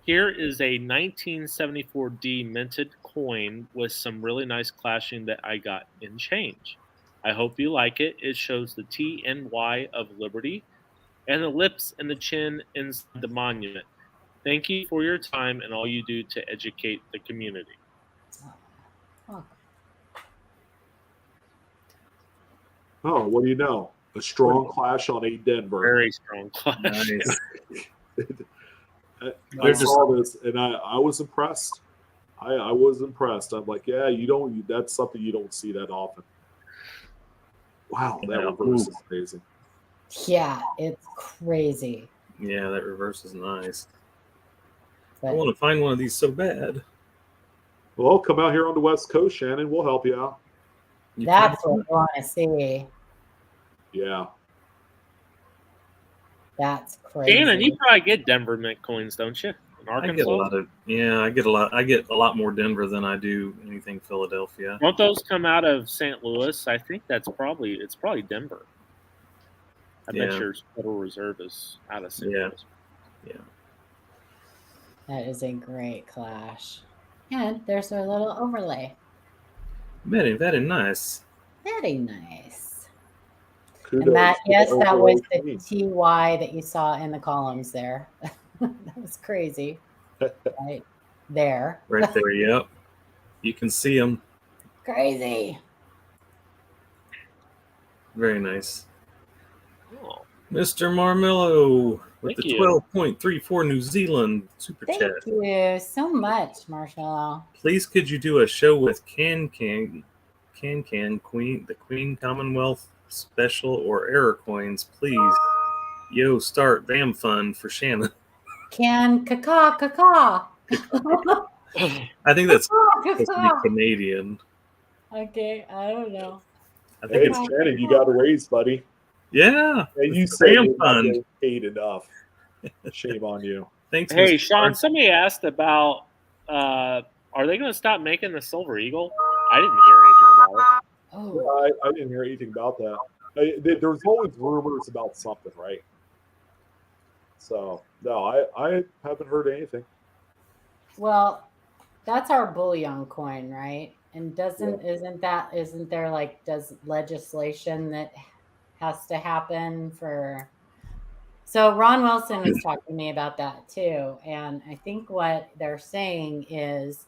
Here is a 1974D minted coin with some really nice clashing that I got in change. I hope you like it. It shows the T and Y of Liberty and the lips and the chin inside the monument. Thank you for your time and all you do to educate the community. Oh, what do you know? A strong clash on 8 Denver. Very strong clash. Nice. I saw this and I was impressed. I was impressed. I'm like, yeah, that's something you don't see that often. Wow, that reverse is amazing. Yeah, it's crazy. Yeah, that reverse is nice. But I want to find one of these so bad. Well, come out here on the West Coast, Shannon. We'll help you out. That's what I want to see. Yeah. That's crazy. Shannon, you probably get Denver Mint coins, don't you? In Arkansas? I get a lot more Denver than I do anything Philadelphia. Don't those come out of St. Louis? I think it's probably Denver. I bet your Federal Reserve is out of St. Louis. Yeah. That is a great clash. And there's our little overlay. Very nice. Very nice. Kudos And that, to yes, the that was overall the team. TY that you saw in the columns there. That was crazy. Right there. Right there, yep. You can see them. Crazy. Very nice. Oh, Mr. Marmillo with Thank the you. 12.34 New Zealand super Thank chat. you so much, Marshmallow. Please could you do a show with Can Queen, the Queen Commonwealth Special or Error coins, please? Yo, start BAM fund for Shannon. Can caca. I think that's supposed to be Canadian. Okay, I don't know. I think Hey, it's Shannon, you got a raise, buddy. yeah. And you it's the said BAM you're not fund. getting paid enough. Shame on you. Thanks, hey, Mr. Sean, Mark. somebody asked about are they going to stop making the Silver Eagle? I didn't hear anything about it. Oh, I didn't hear anything about that. There's always rumors about something, right? So, no, I haven't heard anything. well, that's our bullion coin, right? And isn't there like does legislation that has to happen for? So Ron Wilson was talking to me about that too, and I think what they're saying is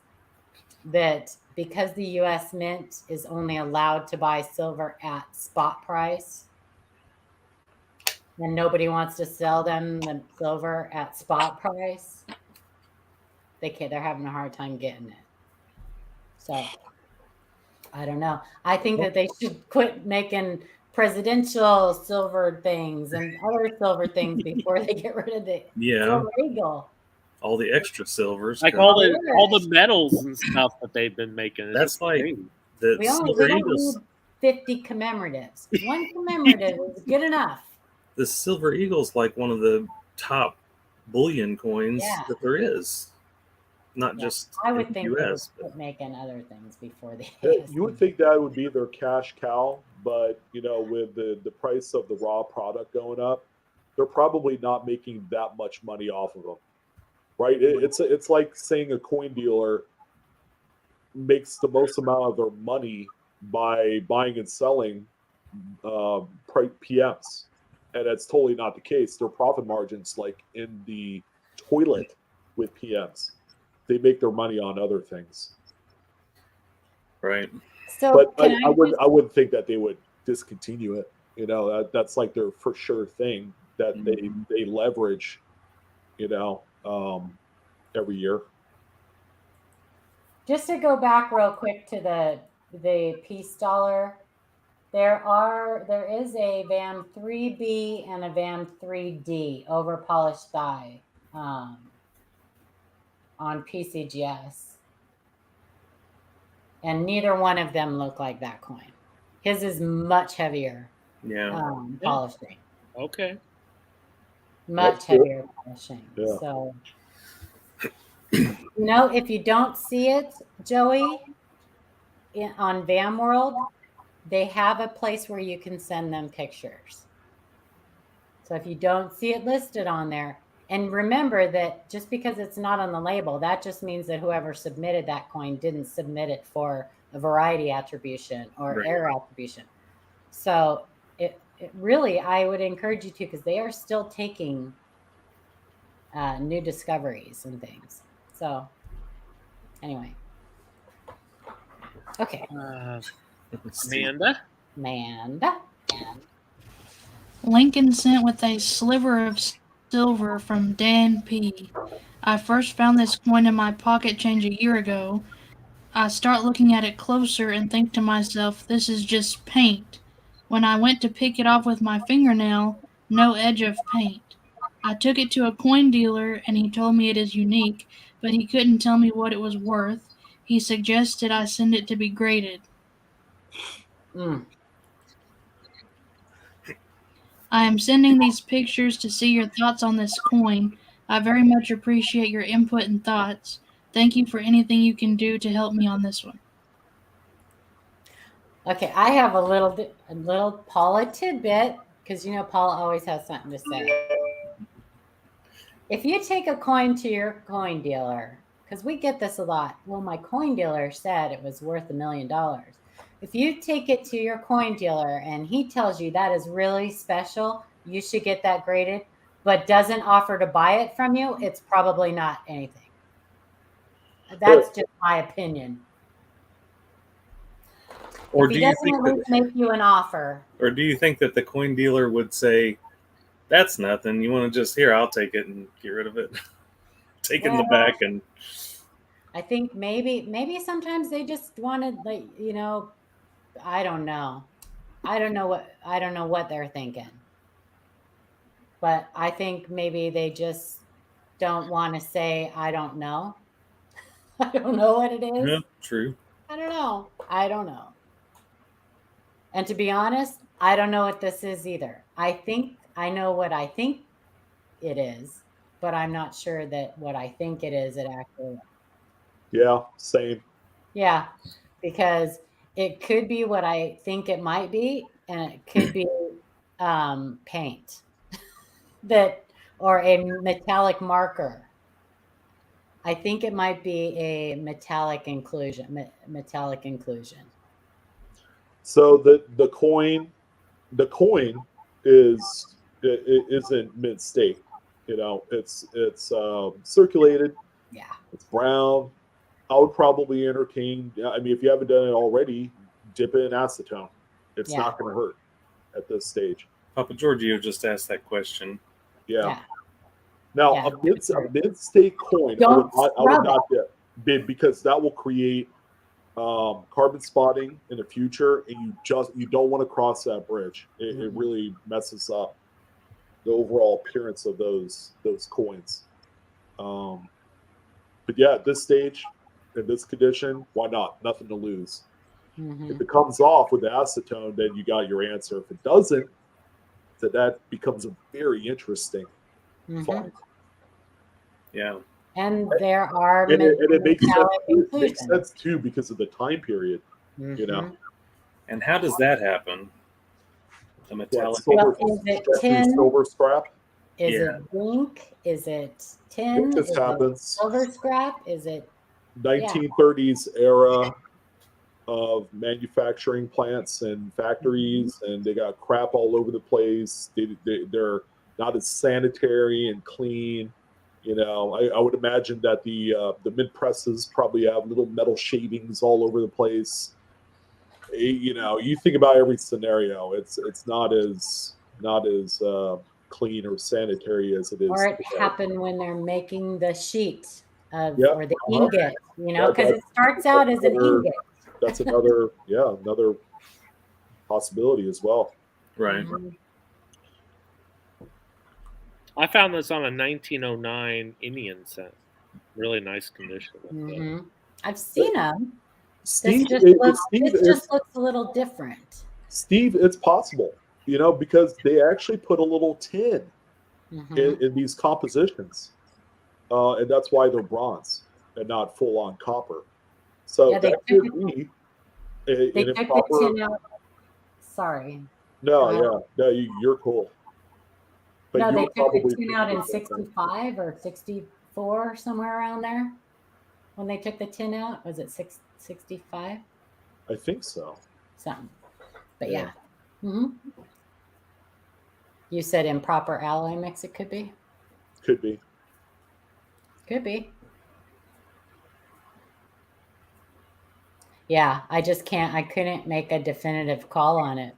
that because the U.S. Mint is only allowed to buy silver at spot price, and nobody wants to sell them the silver at spot price, they're having a hard time getting it. So I don't know. I think that they should quit making presidential silver things and other silver things before they get rid of the Silver Eagle. All the extra silvers. Like all the medals and stuff that they've been making. That's like crazy. the We Silver don't Eagles. need 50 commemoratives. One commemorative is good enough. The Silver Eagle's like one of the top bullion coins that there is. Not just I would in the think they would US. quit making other things before they. You would think that would be their cash cow, but with the price of the raw product going up, they're probably not making that much money off of them, right? It's like saying a coin dealer makes the most amount of their money by buying and selling PMs, and that's totally not the case. Their profit margins like in the toilet with PMs. They make their money on other things, right? So, but I wouldn't think that they would discontinue it. That's like their for sure thing that they leverage, every year. Just to go back real quick to the peace dollar, there is a VAM 3B and a VAM 3D over polished die on PCGS, and neither one of them look like that coin. His is much heavier. Polishing. Okay. Much heavier polishing. Yeah. So, if you don't see it, Joey, on VAM World, they have a place where you can send them pictures. So if you don't see it listed on there, and remember that just because it's not on the label, that just means that whoever submitted that coin didn't submit it for a variety attribution or error attribution. So it really, I would encourage you to, because they are still taking new discoveries and things. So anyway. Okay. Amanda. Lincoln sent with a sliver of silver from Dan P. I first found this coin in my pocket change a year ago. I start looking at it closer and think to myself, this is just paint. When I went to pick it off with my fingernail, no edge of paint. I took it to a coin dealer and he told me it is unique, but he couldn't tell me what it was worth. He suggested I send it to be graded. I am sending these pictures to see your thoughts on this coin. I very much appreciate your input and thoughts. Thank you for anything you can do to help me on this one. Okay, I have a little Paula tidbit, because Paula always has something to say. If you take a coin to your coin dealer, because we get this a lot, well, my coin dealer said it was worth $1 million. If you take it to your coin dealer and he tells you that is really special, you should get that graded, but doesn't offer to buy it from you, it's probably not anything. That's just my opinion. Or if he doesn't at least make you an offer. Or do you think that the coin dealer would say, that's nothing, you want to just, here, I'll take it and get rid of it? Take it in the back. And I think maybe sometimes they just wanted, like, I don't know. I don't know what they're thinking. But I think maybe they just don't want to say, I don't know. I don't know what it is. Yeah, true. I don't know. And to be honest, I don't know what this is either. I think I know what I think it is, but I'm not sure that what I think it is, it actually is. Yeah, same. Yeah, because it could be what I think it might be, and it could be paint or a metallic marker. I think it might be a metallic inclusion. So the coin isn't mint state. It's circulated. Yeah. It's brown. I would probably entertain. I mean, if you haven't done it already, dip it in acetone. It's not going to hurt at this stage. Papa Giorgio just asked that question. Yeah. Now, a mint state coin, I would not dip, because that will create carbon spotting in the future, and you don't want to cross that bridge. It really messes up the overall appearance of those coins. But yeah, at this stage, in this condition, why not? Nothing to lose. Mm-hmm. If it comes off with the acetone, then you got your answer. If it doesn't, then that becomes a very interesting find. Yeah. And there are and it makes sense too because of the time period. Mm-hmm. And how does that happen? The metallic. Is it tin? Silver scrap? Is it zinc? Is it tin? It just happens. Silver scrap? Is it 1930s era of manufacturing plants and factories, and they got crap all over the place. They're not as sanitary and clean. I would imagine that the mint presses probably have little metal shavings all over the place. You think about every scenario. It's not as clean or sanitary as it is. Or it happened when they're making the sheet or the ingot. Because it starts out as an ingot. That's another possibility as well. Right. Mm-hmm. I found this on a 1909 Indian set. Really nice condition. Mm-hmm. I've seen them. Steve, this just looks a little different. Steve, it's possible, because they actually put a little tin in these compositions, and that's why they're bronze and not full on copper. So that could be an improper. The tin out. Sorry. No, you're cool. But they took the tin out in 65 or 64, somewhere around there. When they took the tin out, was it 65? I think so. Something. But yeah. Mm-hmm. You said improper alloy mix, it could be? Could be. Could be. Yeah, I couldn't make a definitive call on it.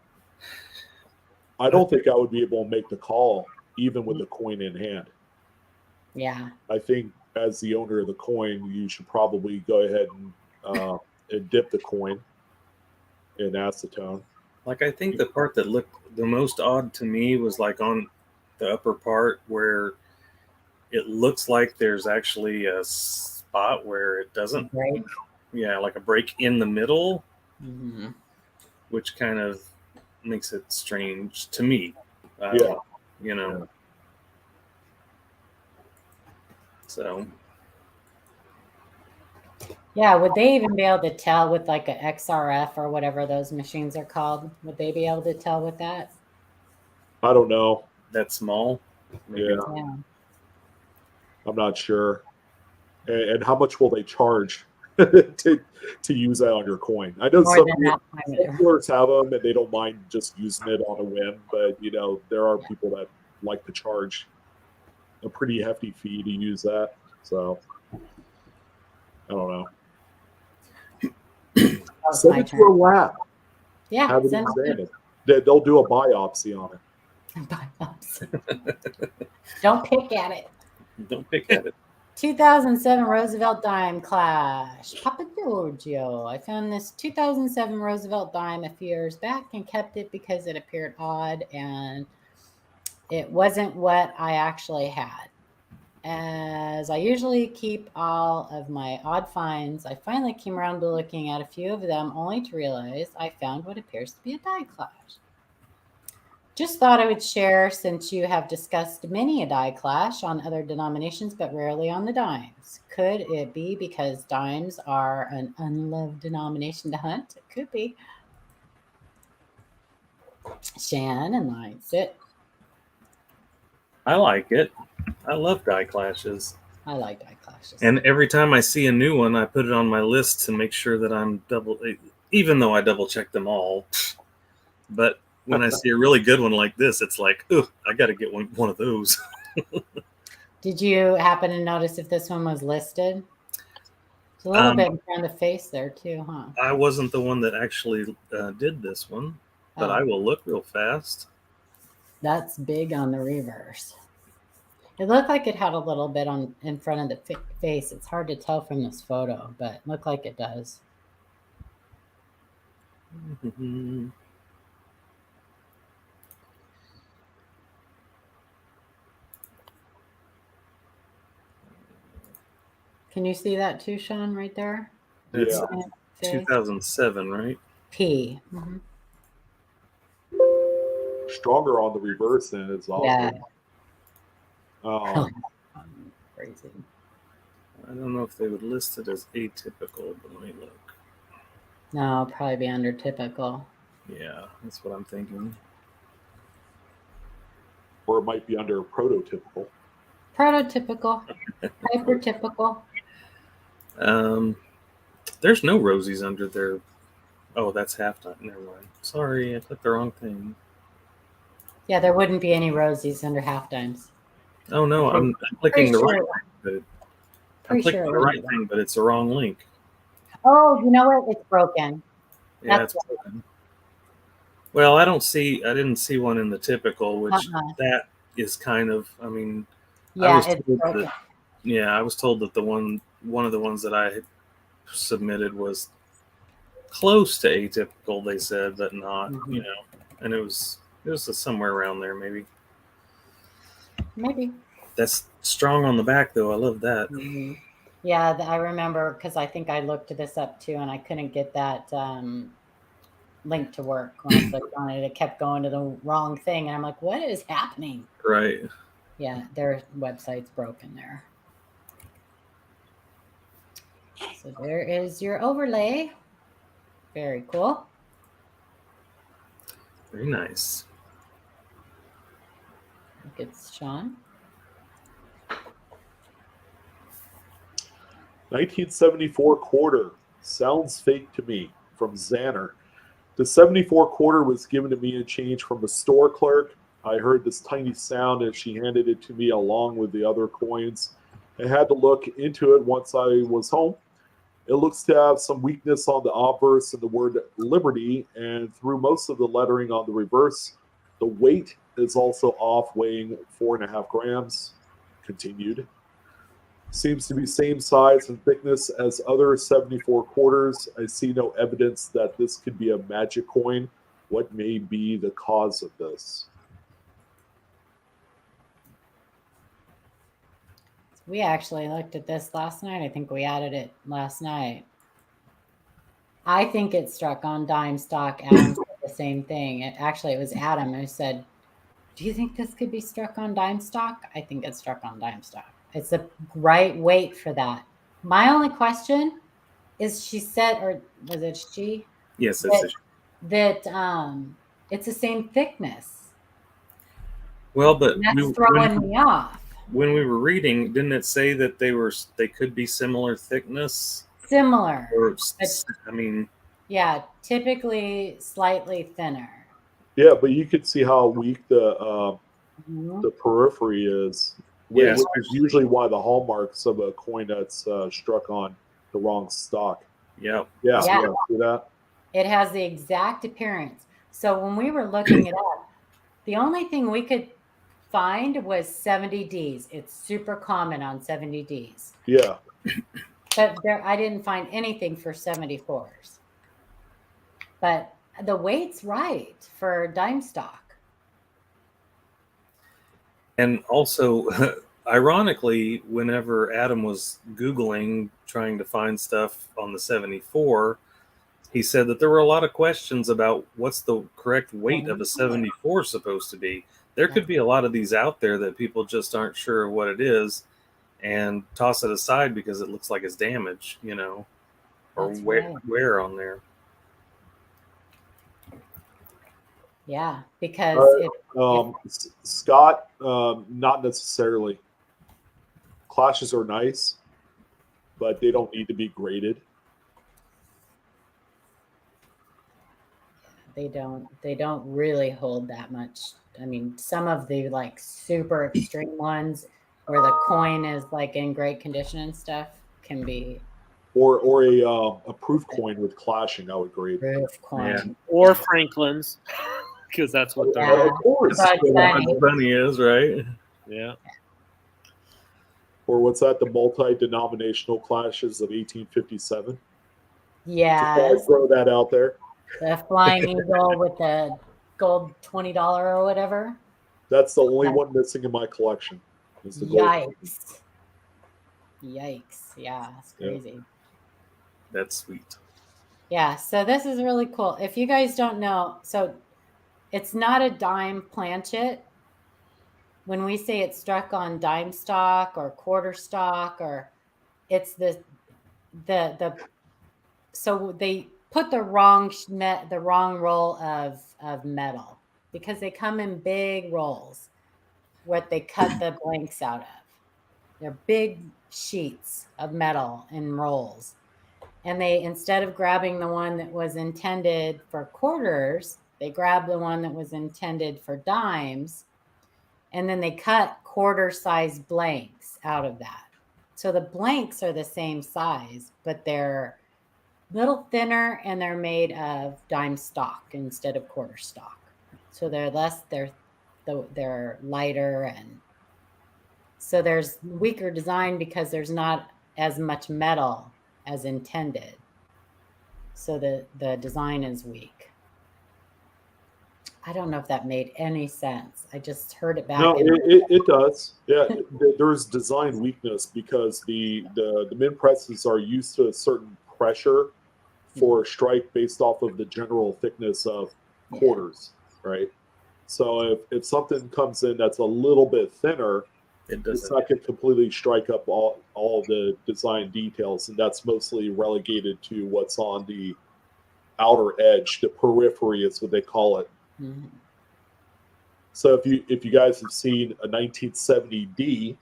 I don't think I would be able to make the call even with the coin in hand. Yeah. I think as the owner of the coin, you should probably go ahead and dip the coin in acetone. Like, I think the part that looked the most odd to me was like on the upper part where it looks like there's actually a spot where it doesn't break. Yeah, like a break in the middle, mm-hmm. which kind of makes it strange to me. Yeah. You know. So. Yeah, would they even be able to tell with like a XRF or whatever those machines are called? Would they be able to tell with that? I don't know. That small? Maybe. Yeah. Yeah. I'm not sure. And how much will they charge to use that on your coin? I know More some than that time. dealers have them and they don't mind just using it on a whim, but there are people that like to charge a pretty hefty fee to use that. So I don't know. That's Send my it to a turn. lab. Yeah, Have it send examined. They'll do a biopsy on it. biopsy. Don't pick at it. Don't pick at it. 2007 Roosevelt dime clash. Papa Giorgio. I found this 2007 Roosevelt dime a few years back and kept it because it appeared odd and it wasn't what I actually had. As I usually keep all of my odd finds, I finally came around to looking at a few of them only to realize I found what appears to be a die clash. Just thought I would share since you have discussed many a die clash on other denominations, but rarely on the dimes. Could it be because dimes are an unloved denomination to hunt? It could be. Shannon likes it. I like it. I love die clashes. I like die clashes. And every time I see a new one, I put it on my list to make sure that I'm even though I double check them all. But when I see a really good one like this, it's like, oh, I got to get one of those. Did you happen to notice if this one was listed? It's a little bit in front of the face there too, huh? I wasn't the one that actually did this one, but I will look real fast. That's big on the reverse. It looked like it had a little bit in front of the face. It's hard to tell from this photo, but it looked like it does. Can you see that too, Sean, right there? That's 2007, right? P. Mm-hmm. Stronger on the reverse than it's awesome. Yeah. Crazy. I don't know if they would list it as atypical, but let me look. No, it'll probably be under typical. Yeah, that's what I'm thinking. Or it might be under prototypical. Prototypical. Hypertypical. There's no rosies under there. Oh, that's halftime. Never mind. Sorry, I clicked the wrong thing. Yeah, there wouldn't be any rosies under half dimes. Oh no, I'm clicking the right thing. I'm clicking the right thing, but it's the wrong link. Oh, you know what? It's broken. Yeah, it's broken. Well, I didn't see one in the typical, which that is kind of, I mean, yeah, it's broken. I was told that one of the ones that I had submitted was close to atypical, they said, but not, and it was somewhere around there, maybe. Maybe. That's strong on the back, though. I love that. Mm-hmm. Yeah, I remember because I think I looked this up too, and I couldn't get that link to work when I clicked on it. It kept going to the wrong thing, and I'm like, "What is happening?" Right. Yeah, their website's broken there. So there is your overlay. Very cool. Very nice. I think it's Sean. 1974 quarter. Sounds fake to me. From Xander. The 74 quarter was given to me in change from the store clerk. I heard this tiny sound and she handed it to me along with the other coins. I had to look into it once I was home. It looks to have some weakness on the obverse and the word liberty, and through most of the lettering on the reverse. The weight is also off, weighing 4.5 grams. Continued. Seems to be same size and thickness as other 74 quarters. I see no evidence that this could be a magic coin. What may be the cause of this? We actually looked at this last night. I think we added it last night. I think it struck on dime stock. Adam said the same thing. It was Adam who said Do you think this could be struck on dime stock? I think it's struck on dime stock. It's a right weight for that. My only question is, she said, or was it she? Yes, it's that it's the same thickness. well, but And that's throwing me off. When we were reading, didn't it say that they could be similar thickness? Similar. Or, But, I mean, yeah, typically slightly thinner. Yeah, but you could see how weak the periphery is. Yes. Which is usually why the hallmarks of a coin that's struck on the wrong stock. Yeah. Yeah. See that? It has the exact appearance. So when we were looking it up, the only thing we could find was 70Ds. It's super common on 70Ds. Yeah. But I didn't find anything for 74s. But the weight's right for dime stock. And also, ironically, whenever Adam was Googling, trying to find stuff on the 74, he said that there were a lot of questions about what's the correct weight of a 74 supposed to be. There could be a lot of these out there that people just aren't sure what it is and toss it aside because it looks like it's damaged, or wear on there. Yeah, because Scott, not necessarily. Clashes are nice, but they don't need to be graded. They don't really hold that much. I mean, some of the like super extreme ones where the coin is like in great condition and stuff can be. Or a proof coin with clashing, I would grade. Proof coin. Yeah. Or Franklin's, because that's what they're. Yeah. Of course. Bunny is, right? Yeah. Or what's that? The multi-denominational clashes of 1857. Yeah. Throw that out there. The flying eagle with the gold $20 or whatever. That's the only one missing in my collection. Is the gold. Yikes. Yeah, it's crazy. That's sweet. Yeah, so this is really cool. If you guys don't know, so it's not a dime planchet. When we say it's struck on dime stock or quarter stock, or it's the so they put the wrong roll of metal because they come in big rolls what they cut the blanks out of. They're big sheets of metal in rolls. And they, instead of grabbing the one that was intended for quarters, they grabbed the one that was intended for dimes. And then they cut quarter-sized blanks out of that. So the blanks are the same size, but they're a little thinner and they're made of dime stock instead of quarter stock. So they're lighter, and so there's weaker design because there's not as much metal as intended. So the design is weak. I don't know if that made any sense. I just heard it back. No, it does. Yeah, there's design weakness because the min presses are used to a certain pressure for a strike based off of the general thickness of quarters, right? So if something comes in that's a little bit thinner, it's not going to completely strike up all the design details, and that's mostly relegated to what's on the outer edge. The periphery is what they call it. Mm-hmm. So if you guys have seen a 1970D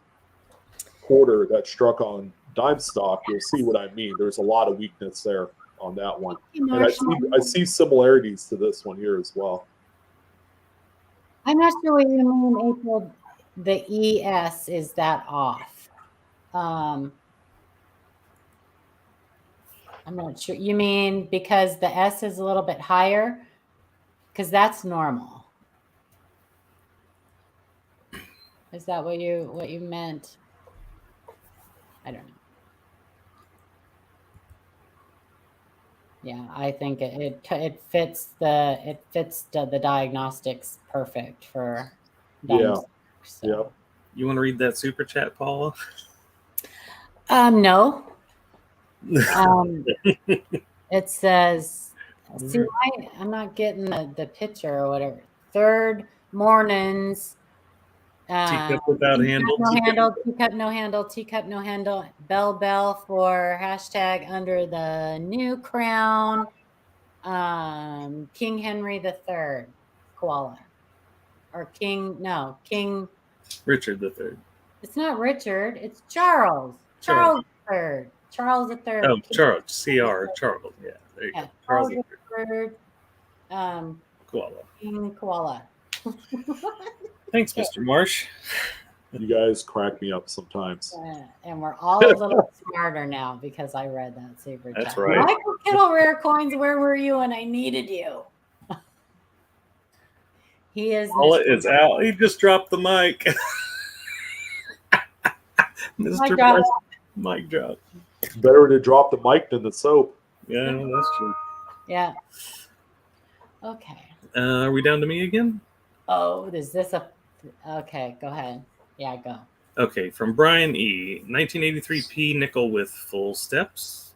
quarter that struck on dime stock, you'll see what I mean. There's a lot of weakness there on that one, and I see similarities to this one here as well. I'm not sure what you mean, April. The ES is that off. I'm not sure. You mean because the S is a little bit higher? Because that's normal. Is that what you meant? I don't know. Yeah, I think it fits the diagnostics perfect for diagnostics. So. Yeah. You want to read that super chat, Paula? No. It says, see, I'm not getting the picture or whatever. Third Mornings. Teacup without handle. Teacup no handle. Teacup no handle. Bell for hashtag under the new crown. King Henry III koala. Or King Richard III. It's not Richard. It's Charles. Charles III. Charles III. Oh, Charles. CR. Charles. Yeah. There you go. Charles III. Koala. King koala. Thanks, Mr. Marsh. You guys crack me up sometimes. And we're all a little smarter now because I read that super chat. That's right. Michael Kittle Rare Coins, where were you when I needed you? He is. Paula is out. He just dropped the mic. Mr. Marsh, mic drop. Better to drop the mic than the soap. Yeah, that's true. Yeah. Okay. Are we down to me again? Oh, is this a... Okay, go ahead. Yeah, go. Okay, from Brian E. 1983 P nickel with full steps.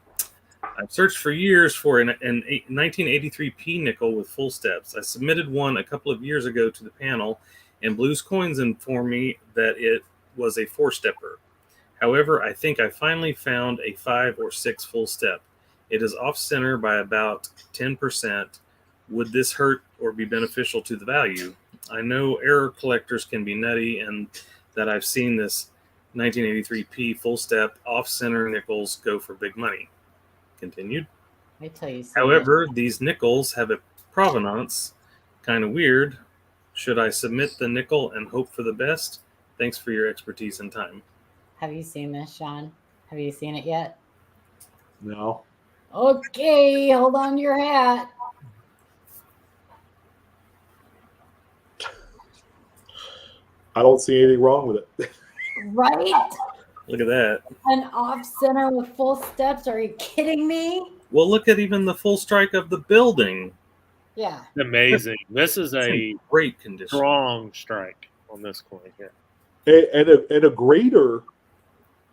I've searched for years for an 1983 P nickel with full steps. I submitted one a couple of years ago to the panel, and Blues Coins informed me that it was a 4-stepper. However, I think I finally found a 5 or 6 full step. It is off-center by about 10%. Would this hurt or be beneficial to the value? I know error collectors can be nutty, and that I've seen this 1983P full step off-center nickels go for big money. Continued. However, these nickels have a provenance. Kind of weird. Should I submit the nickel and hope for the best? Thanks for your expertise and time. Have you seen this, Sean? Have you seen it yet? No. Okay, hold on to your hat. I don't see anything wrong with it. Right? Look at that. An off-center with full steps? Are you kidding me? Well, look at even the full strike of the building. Yeah. Amazing. This is a great condition. Strong strike on this coin here. And a grader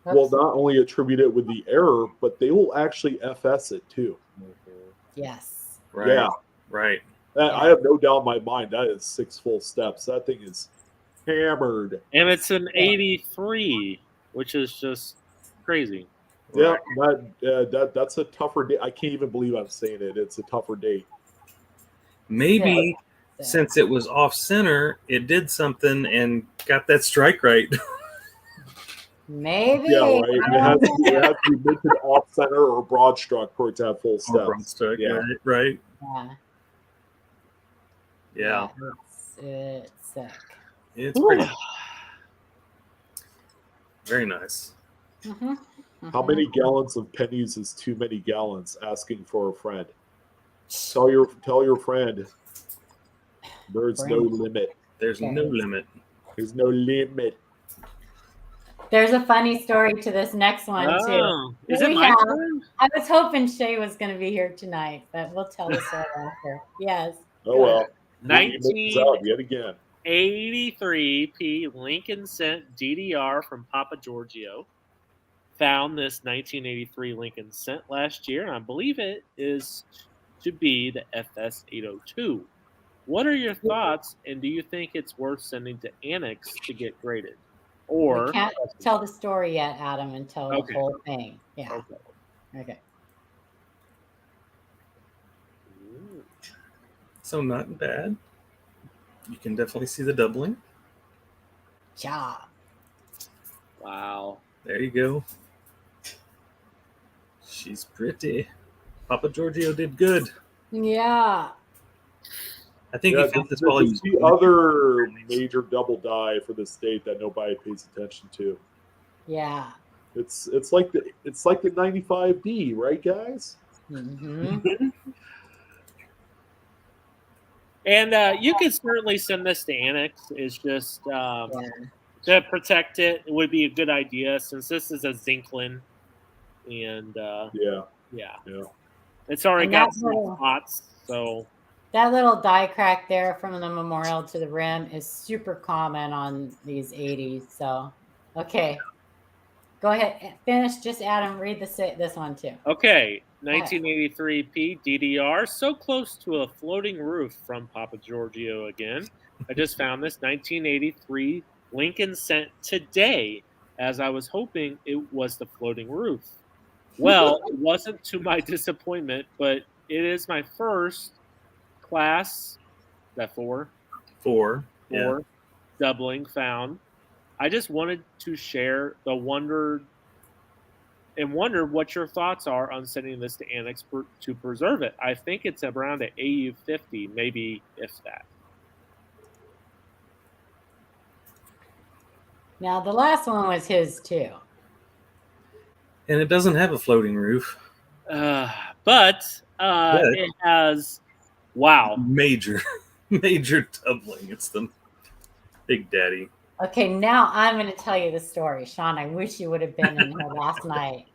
will not only attribute it with the error, but they will actually FS it too. Yes. Right. Yeah. Right. I have no doubt in my mind that is 6 full steps. That thing is hammered. And it's an 83, which is just crazy. Yeah, that's a tougher date. I can't even believe I'm saying it. It's a tougher date. Maybe since it was off center, it did something and got that strike right. Maybe. Yeah, right. It has to be minted off center or broad struck for it to have full steps. Broad struck, yeah. Right. Yeah. It's sick. It's pretty. Very nice. Mm-hmm. How many gallons of pennies is too many gallons? Asking for a friend. Tell your friend. There's no limit. There's no limit. There's no limit. There's a funny story to this next one too. Is it my turn? I was hoping Shay was going to be here tonight, but we'll tell the story after. Yes. Oh well. 1983 P Lincoln Cent DDR from Papa Giorgio. Found this 1983 Lincoln Cent last year, and I believe it is to be the FS802. What are your thoughts, and do you think it's worth sending to Annex to get graded? Or we can't tell the story yet, Adam, until the whole thing. Yeah. Okay. So not bad. You can definitely see the doubling. Yeah. Wow. There you go. She's pretty. Papa Giorgio did good. Yeah. I think he found this while he was the other major double die for the state that nobody pays attention to. Yeah. It's like the 95D, right, guys? Mm-hmm. And you can certainly send this to Annex. It's just to protect it. It would be a good idea since this is a Zinklin, and yeah, it's already got some spots. So that little die crack there from the memorial to the rim is super common on these 80s. So, okay, Go ahead, finish. Just Adam, read this one too. Okay, 1983 P DDR, so close to a floating roof from Papa Giorgio again. I just found this 1983 Lincoln sent today, as I was hoping it was the floating roof. Well, it wasn't, to my disappointment, but it is my first class, that four Yeah. doubling found. I just wanted to share the wonder what your thoughts are on sending this to Annex to preserve it. I think it's around an AU 50, maybe if that. Now, the last one was his too. And it doesn't have a floating roof. But it has, wow. Major doubling. It's the Big Daddy. Okay, now I'm going to tell you the story. Sean, I wish you would have been in here last night.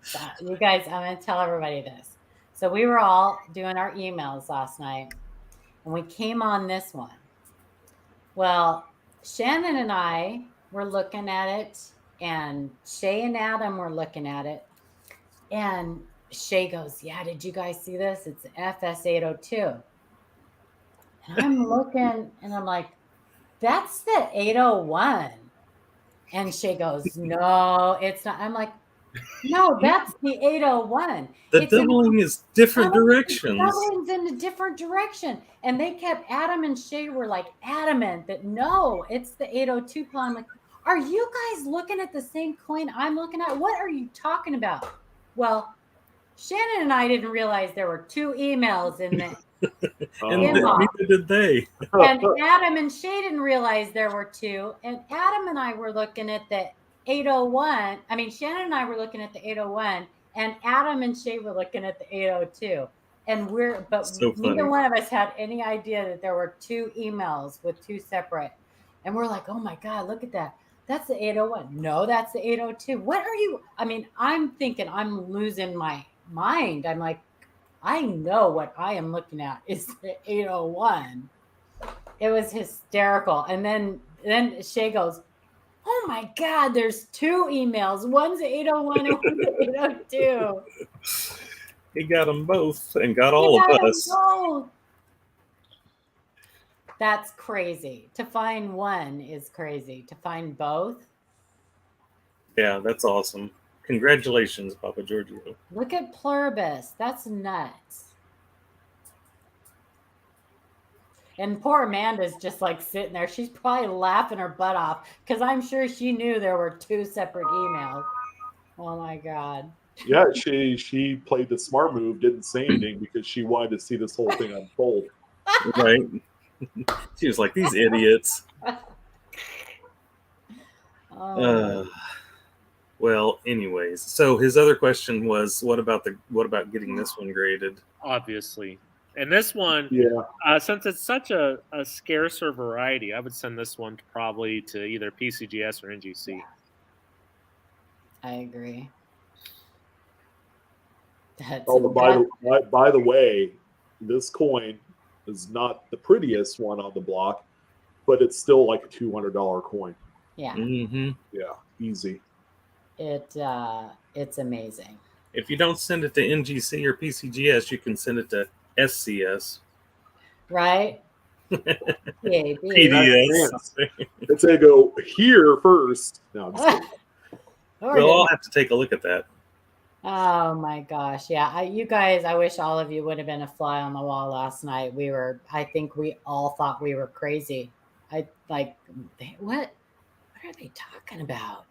You guys, I'm going to tell everybody this. So we were all doing our emails last night, and we came on this one. Well, Shannon and I were looking at it, and Shay and Adam were looking at it, and Shay goes, yeah, did you guys see this? It's FS802. And I'm looking, and I'm like, that's the 801. And Shay goes, no, it's not. I'm like, no, that's the 801. The doubling is different directions. Doubling's in a different direction. And they kept, Adam and Shay were like adamant that no, it's the 802 plan. I'm like, are you guys looking at the same coin I'm looking at? What are you talking about? Well, Shannon and I didn't realize there were two emails in there. And neither did they. And Adam and Shay didn't realize there were two. And Adam and I were looking at the 801. I mean, Shannon and I were looking at the 801, and Adam and Shay were looking at the 802. And neither one of us had any idea that there were two emails with two separate. And we're like, oh my God, look at that. That's the 801. No, that's the 802. What are you? I mean, I'm thinking I'm losing my mind. I'm like, I know what I am looking at is the 801. It was hysterical. And then Shay goes, oh my God, there's two emails. One's the 801 and one's the 802. He got them both and got all of us. That's crazy. To find one is crazy. To find both. Yeah, that's awesome. Congratulations, Papa Giorgio. Look at Pluribus. That's nuts. And poor Amanda's just like sitting there. She's probably laughing her butt off because I'm sure she knew there were two separate emails. Oh my God. Yeah, she played the smart move, didn't say anything because she wanted to see this whole thing unfold. Right. She was like, these idiots. Well, anyways, so his other question was, what about getting this one graded? Obviously. And this one, since it's such a scarcer variety, I would send this one probably to either PCGS or NGC. I agree. By the way, this coin is not the prettiest one on the block, but it's still like a $200 coin. Yeah. Mm-hmm. Yeah, easy. It's amazing. If you don't send it to NGC or PCGS, you can send it to SCS. Right? PDS. It's going to go here first. No, I'm just kidding. We'll all have to take a look at that. Oh my gosh. Yeah. You guys, I wish all of you would have been a fly on the wall last night. I think we all thought we were crazy. What are they talking about?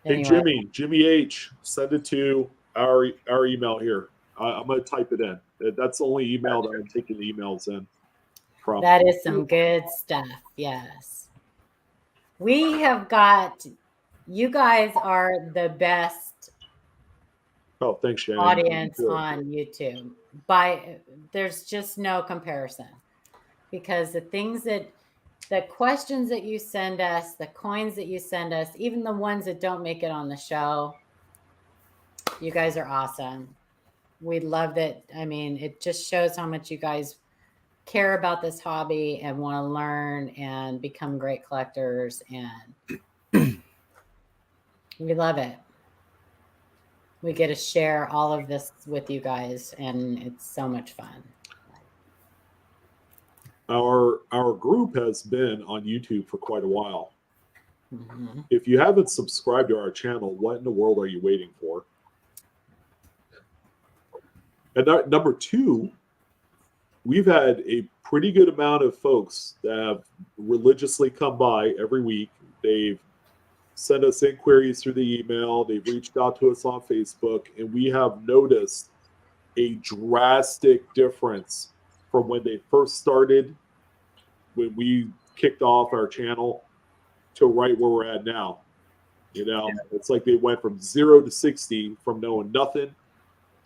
Anyway. Hey, Jimmy H, send it to our email here. I'm going to type it in. That's the only email that I'm taking the emails in from. That is some good stuff. Yes. We have got, you guys are the best thanks, Shannon. audience on YouTube. There's just no comparison because the questions that you send us, the coins that you send us, even the ones that don't make it on the show, you guys are awesome. We love that. I mean, it just shows how much you guys care about this hobby and want to learn and become great collectors. And We love it. We get to share all of this with you guys, and it's so much fun. Our group has been on YouTube for quite a while. Mm-hmm. If you haven't subscribed to our channel, what in the world are you waiting for? And number two, we've had a pretty good amount of folks that have religiously come by every week. They've sent us inquiries through the email. They've reached out to us on Facebook, and we have noticed a drastic difference from when they first started, when we kicked off our channel, to right where we're at now. You know, it's like they went from 0 to 60, from knowing nothing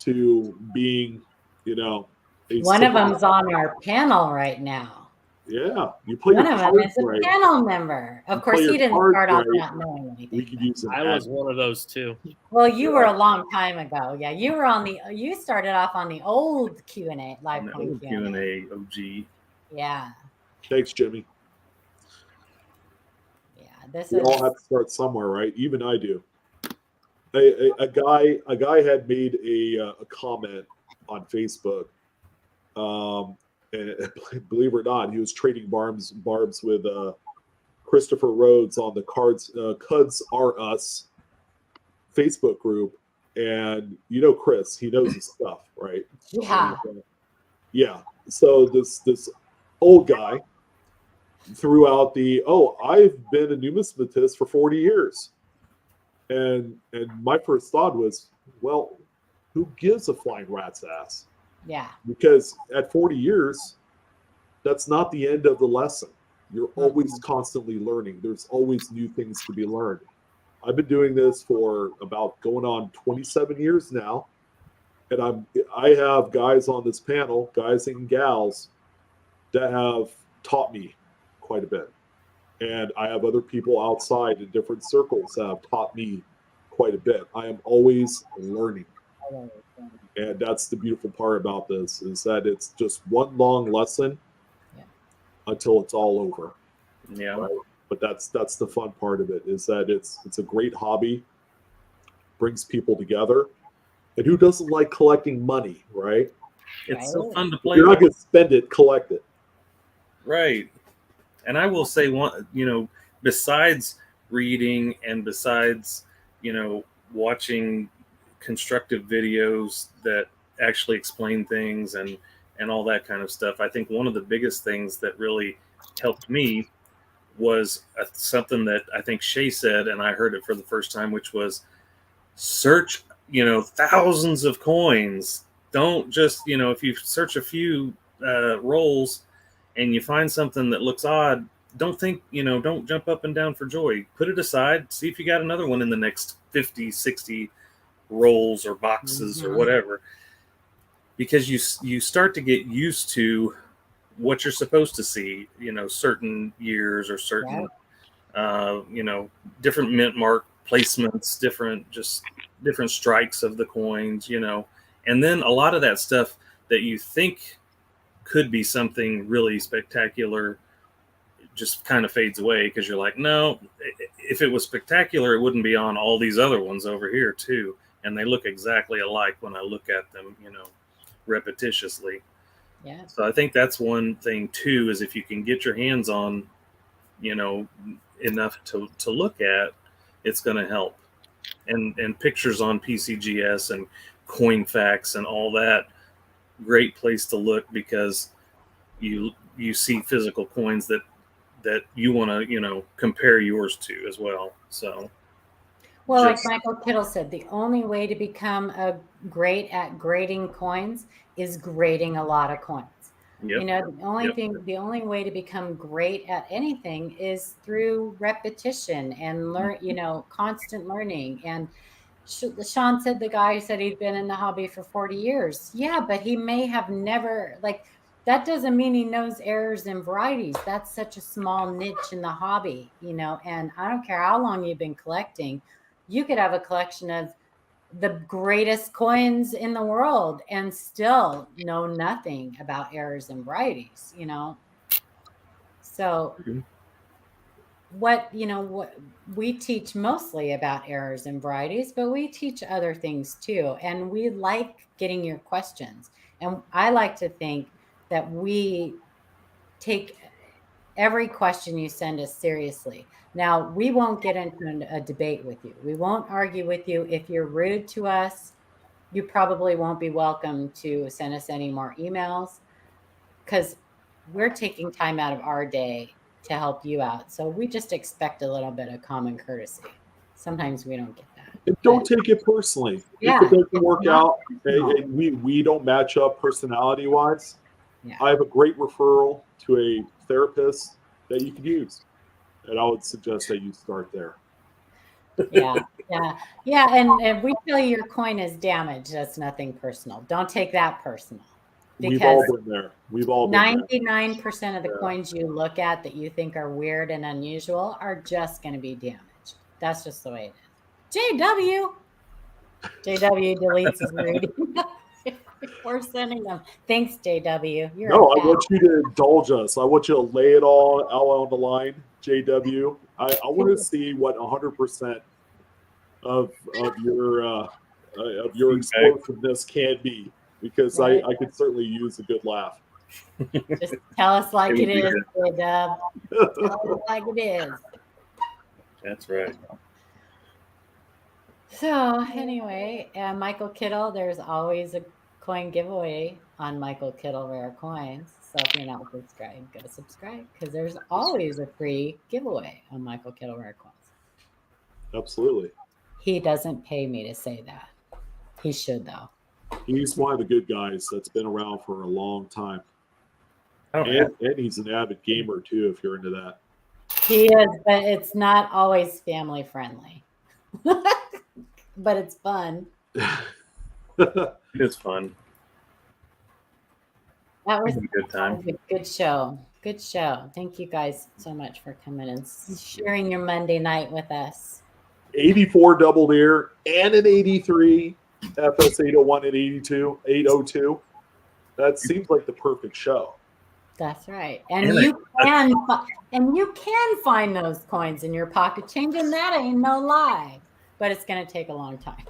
to being, you know, one of them's on our panel right now. Yeah, you play. One of them is a panel member. Of course, he didn't start off not knowing anything. We could use I was one of those too. Well, you were a long time ago. Yeah, you were on the. You started off on the old Q&A, live coin Q&A OG. Yeah. Thanks, Jimmy. Yeah, this we all have to start somewhere, right? Even I do. A guy had made a comment on Facebook, and believe it or not, he was trading barbs with Christopher Rhodes on the Cuds Are Us Facebook group, and you know Chris, he knows his stuff, right? Yeah. Yeah. So this old guy threw out I've been a numismatist for 40 years. And my first thought was, well, who gives a flying rat's ass? Yeah. Because at 40 years, that's not the end of the lesson. You're always constantly learning. There's always new things to be learned. I've been doing this for about going on 27 years now. And I have guys on this panel, guys and gals, that have taught me quite a bit. And I have other people outside in different circles that have taught me quite a bit. I am always learning. And that's the beautiful part about this, is that it's just one long lesson until it's all over. Yeah. Right? But that's the fun part of it, is that it's a great hobby, brings people together. And who doesn't like collecting money, right? It's so fun to play. If you're not going to spend it, collect it. Right. And I will say, besides reading and besides, watching constructive videos that actually explain things and all that kind of stuff, I think one of the biggest things that really helped me was something that I think Shay said, and I heard it for the first time, which was search, thousands of coins. Don't just, if you search a few rolls and you find something that looks odd, don't jump up and down for joy. Put it aside, see if you got another one in the next 50, 60 rolls or boxes or whatever. Because you start to get used to what you're supposed to see, certain years or certain, different mint mark placements, different strikes of the coins, and then a lot of that stuff that you think could be something really spectacular just kind of fades away, because you're like, no, if it was spectacular, it wouldn't be on all these other ones over here too. And they look exactly alike when I look at them, repetitiously. Yeah. So I think that's one thing too, is if you can get your hands on, enough to look at, it's going to help. And pictures on PCGS and CoinFacts and all that, great place to look, because you see physical coins that you want to compare yours to as well. So like Michael Kittle said, the only way to become great at grading coins is grading a lot of coins. Yep. The only way to become great at anything is through repetition and constant learning. And Sean said, the guy said he'd been in the hobby for 40 years. Yeah, but he may have never, that doesn't mean he knows errors and varieties. That's such a small niche in the hobby, and I don't care how long you've been collecting. You could have a collection of the greatest coins in the world and still know nothing about errors and varieties, So what we teach mostly about errors and varieties, but we teach other things too. And we like getting your questions. And I like to think that we take every question you send us seriously. Now, we won't get into a debate with you. We won't argue with you. If you're rude to us, you probably won't be welcome to send us any more emails, because we're taking time out of our day to help you out. So we just expect a little bit of common courtesy. Sometimes we don't get that. And don't take it personally. Yeah, if it doesn't work out, personal. and we don't match up personality wise, Yeah. I have a great referral to a therapist that you can use. And I would suggest that you start there. Yeah. And if we feel your coin is damaged, that's nothing personal. Don't take that personal. We've all Because been there. We've all been there. 99% of the coins you look at that you think are weird and unusual are just going to be damaged. That's just the way it is. JW deletes his reading before sending them. Thanks, JW. You're No, a I want you to indulge us. I want you to lay it all out on the line, JW. I want to see what 100% of your explosiveness can be, because Right. I could certainly use a good laugh. Just tell us like it is, JW. Tell us like it is. That's right. So anyway, Michael Kittle, there's always a coin giveaway on Michael Kittle Rare Coins. So if you're not subscribed, go subscribe, because there's always a free giveaway on Michael Kittle Rare Coins. Absolutely. He doesn't pay me to say that. He should, though. He's one of the good guys that's been around for a long time. Oh, yeah. And he's an avid gamer too, if you're into that. He is, but it's not always family friendly. But it's fun. It's fun. That was a good time. Good show. Good show. Thank you guys so much for coming and sharing your Monday night with us. 84 double deer and an 83 FS 801 and 802. That seems like the perfect show. That's right. And you can find those coins in your pocket change, and that ain't no lie. But it's going to take a long time.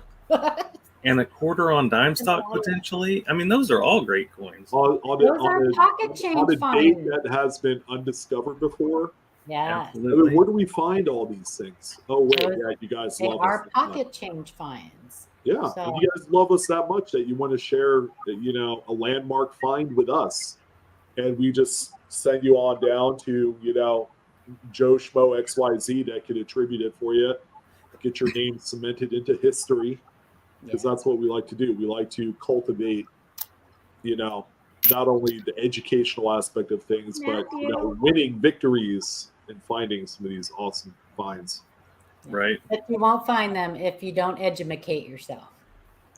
And a quarter on dime stock potentially. I mean, those are all great coins. Those are pocket change on a finds. date that has been undiscovered before. Yeah. I mean, where do we find all these things? Oh wait, yeah, you guys They love are us. pocket change finds. Yeah, So- and you guys love us that much that you want to share, a landmark find with us, and we just send you on down to Joe Schmo XYZ that can attribute it for you, get your name cemented into history, because that's what we like to do. We like to cultivate, not only the educational aspect of things, but winning victories and finding some of these awesome finds. Right. But you won't find them if you don't educate yourself.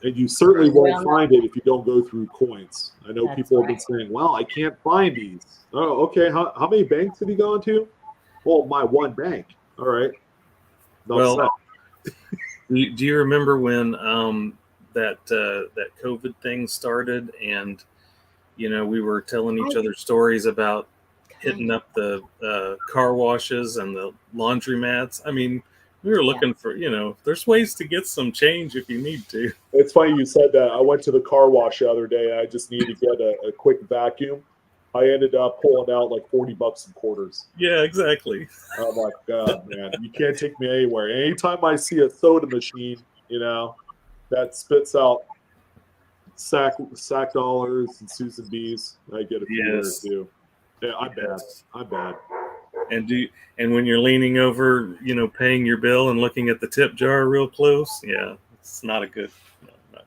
And you certainly won't find it if you don't go through coins. I know people have been saying, well, I can't find these. Oh, okay. How many banks have you gone to? Well, my one bank. All right. Well, do you remember when that COVID thing started, and we were telling each other stories about hitting up the car washes and the laundromats? I mean, we were looking for, there's ways to get some change if you need to. It's funny you said that. I went to the car wash the other day. I just needed to get a quick vacuum. I ended up pulling out like $40 in quarters. Yeah, exactly. Oh my God, man. You can't take me anywhere. Anytime I see a soda machine, that spits out sack dollars and Susan B's, I get a few there too. Yeah, I'm bad. And when you're leaning over, paying your bill and looking at the tip jar real close, it's not a good.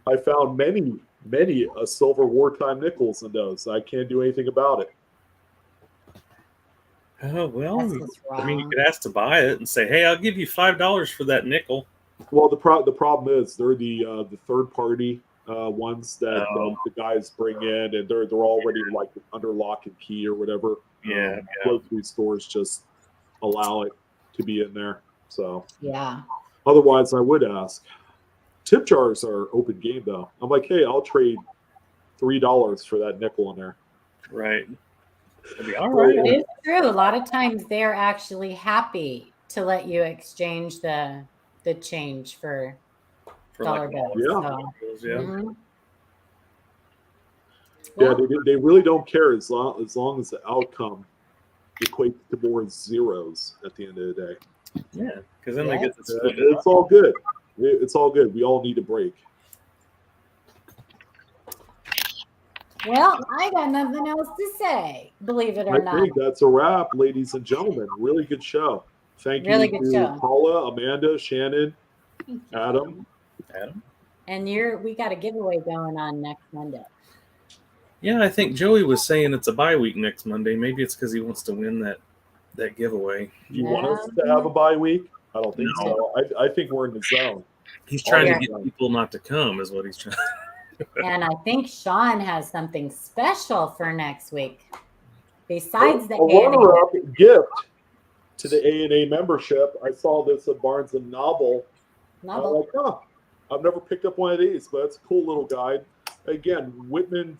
I found many silver wartime nickels in those. I can't do anything about it. Oh well, I mean, you could ask to buy it and say, "Hey, I'll give you $5 for that nickel." Well, the problem is they're the third party ones that the guys bring in, and they're already like under lock and key or whatever. Grocery stores just allow it to be in there. So otherwise, I would ask. Tip jars are open game though. I'm like, hey, I'll trade $3 for that nickel in there. Right. It'll be all right. It is true. A lot of times they're actually happy to let you exchange the change for dollar bills. Yeah. So, Yeah. mhm. Yeah, Well, they really don't care as long as the outcome equates to more zeros at the end of the day. Yeah, because then they get to split it It's all good. It's all good. We all need a break. well, I got nothing else to say, believe it or I not. think that's a wrap, ladies and gentlemen. Really good show. Thank Really you good to show. Paula, Amanda, Shannon, Adam. And we got a giveaway going on next Monday. Yeah, I think Joey was saying it's a bye week next Monday. Maybe it's because he wants to win that giveaway. Do you want us to have a bye week? I don't think No. so. I think we're in the zone. He's trying to Yeah. get people not to come, is what he's trying. And I think Sean has something special for next week. Besides the a runner-up gift to the A&A membership. I saw this at Barnes & Noble. I'm like, I've never picked up one of these, but it's a cool little guide. Again, Whitman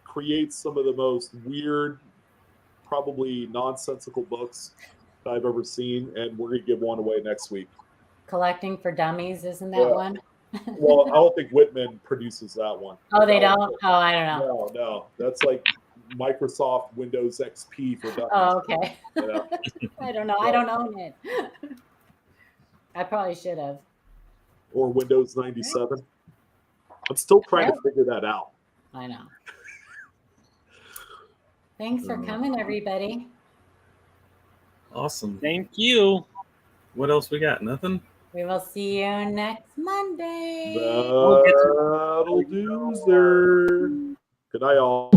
creates some of the most weird, probably nonsensical books that I've ever seen, and we're going to give one away next week. Collecting for Dummies, isn't that one? Well, I don't think Whitman produces that one. Oh, they don't? Oh, I don't know. No. That's like Microsoft Windows XP for Dummies. Oh, okay. Yeah. I don't know. I don't own it. I probably should have. Or Windows 97. I'm still trying to figure that out. I know. Thanks for coming, everybody. Awesome. Thank you. What else we got? Nothing? We will see you next Monday. That'll do, sir. Good night, all.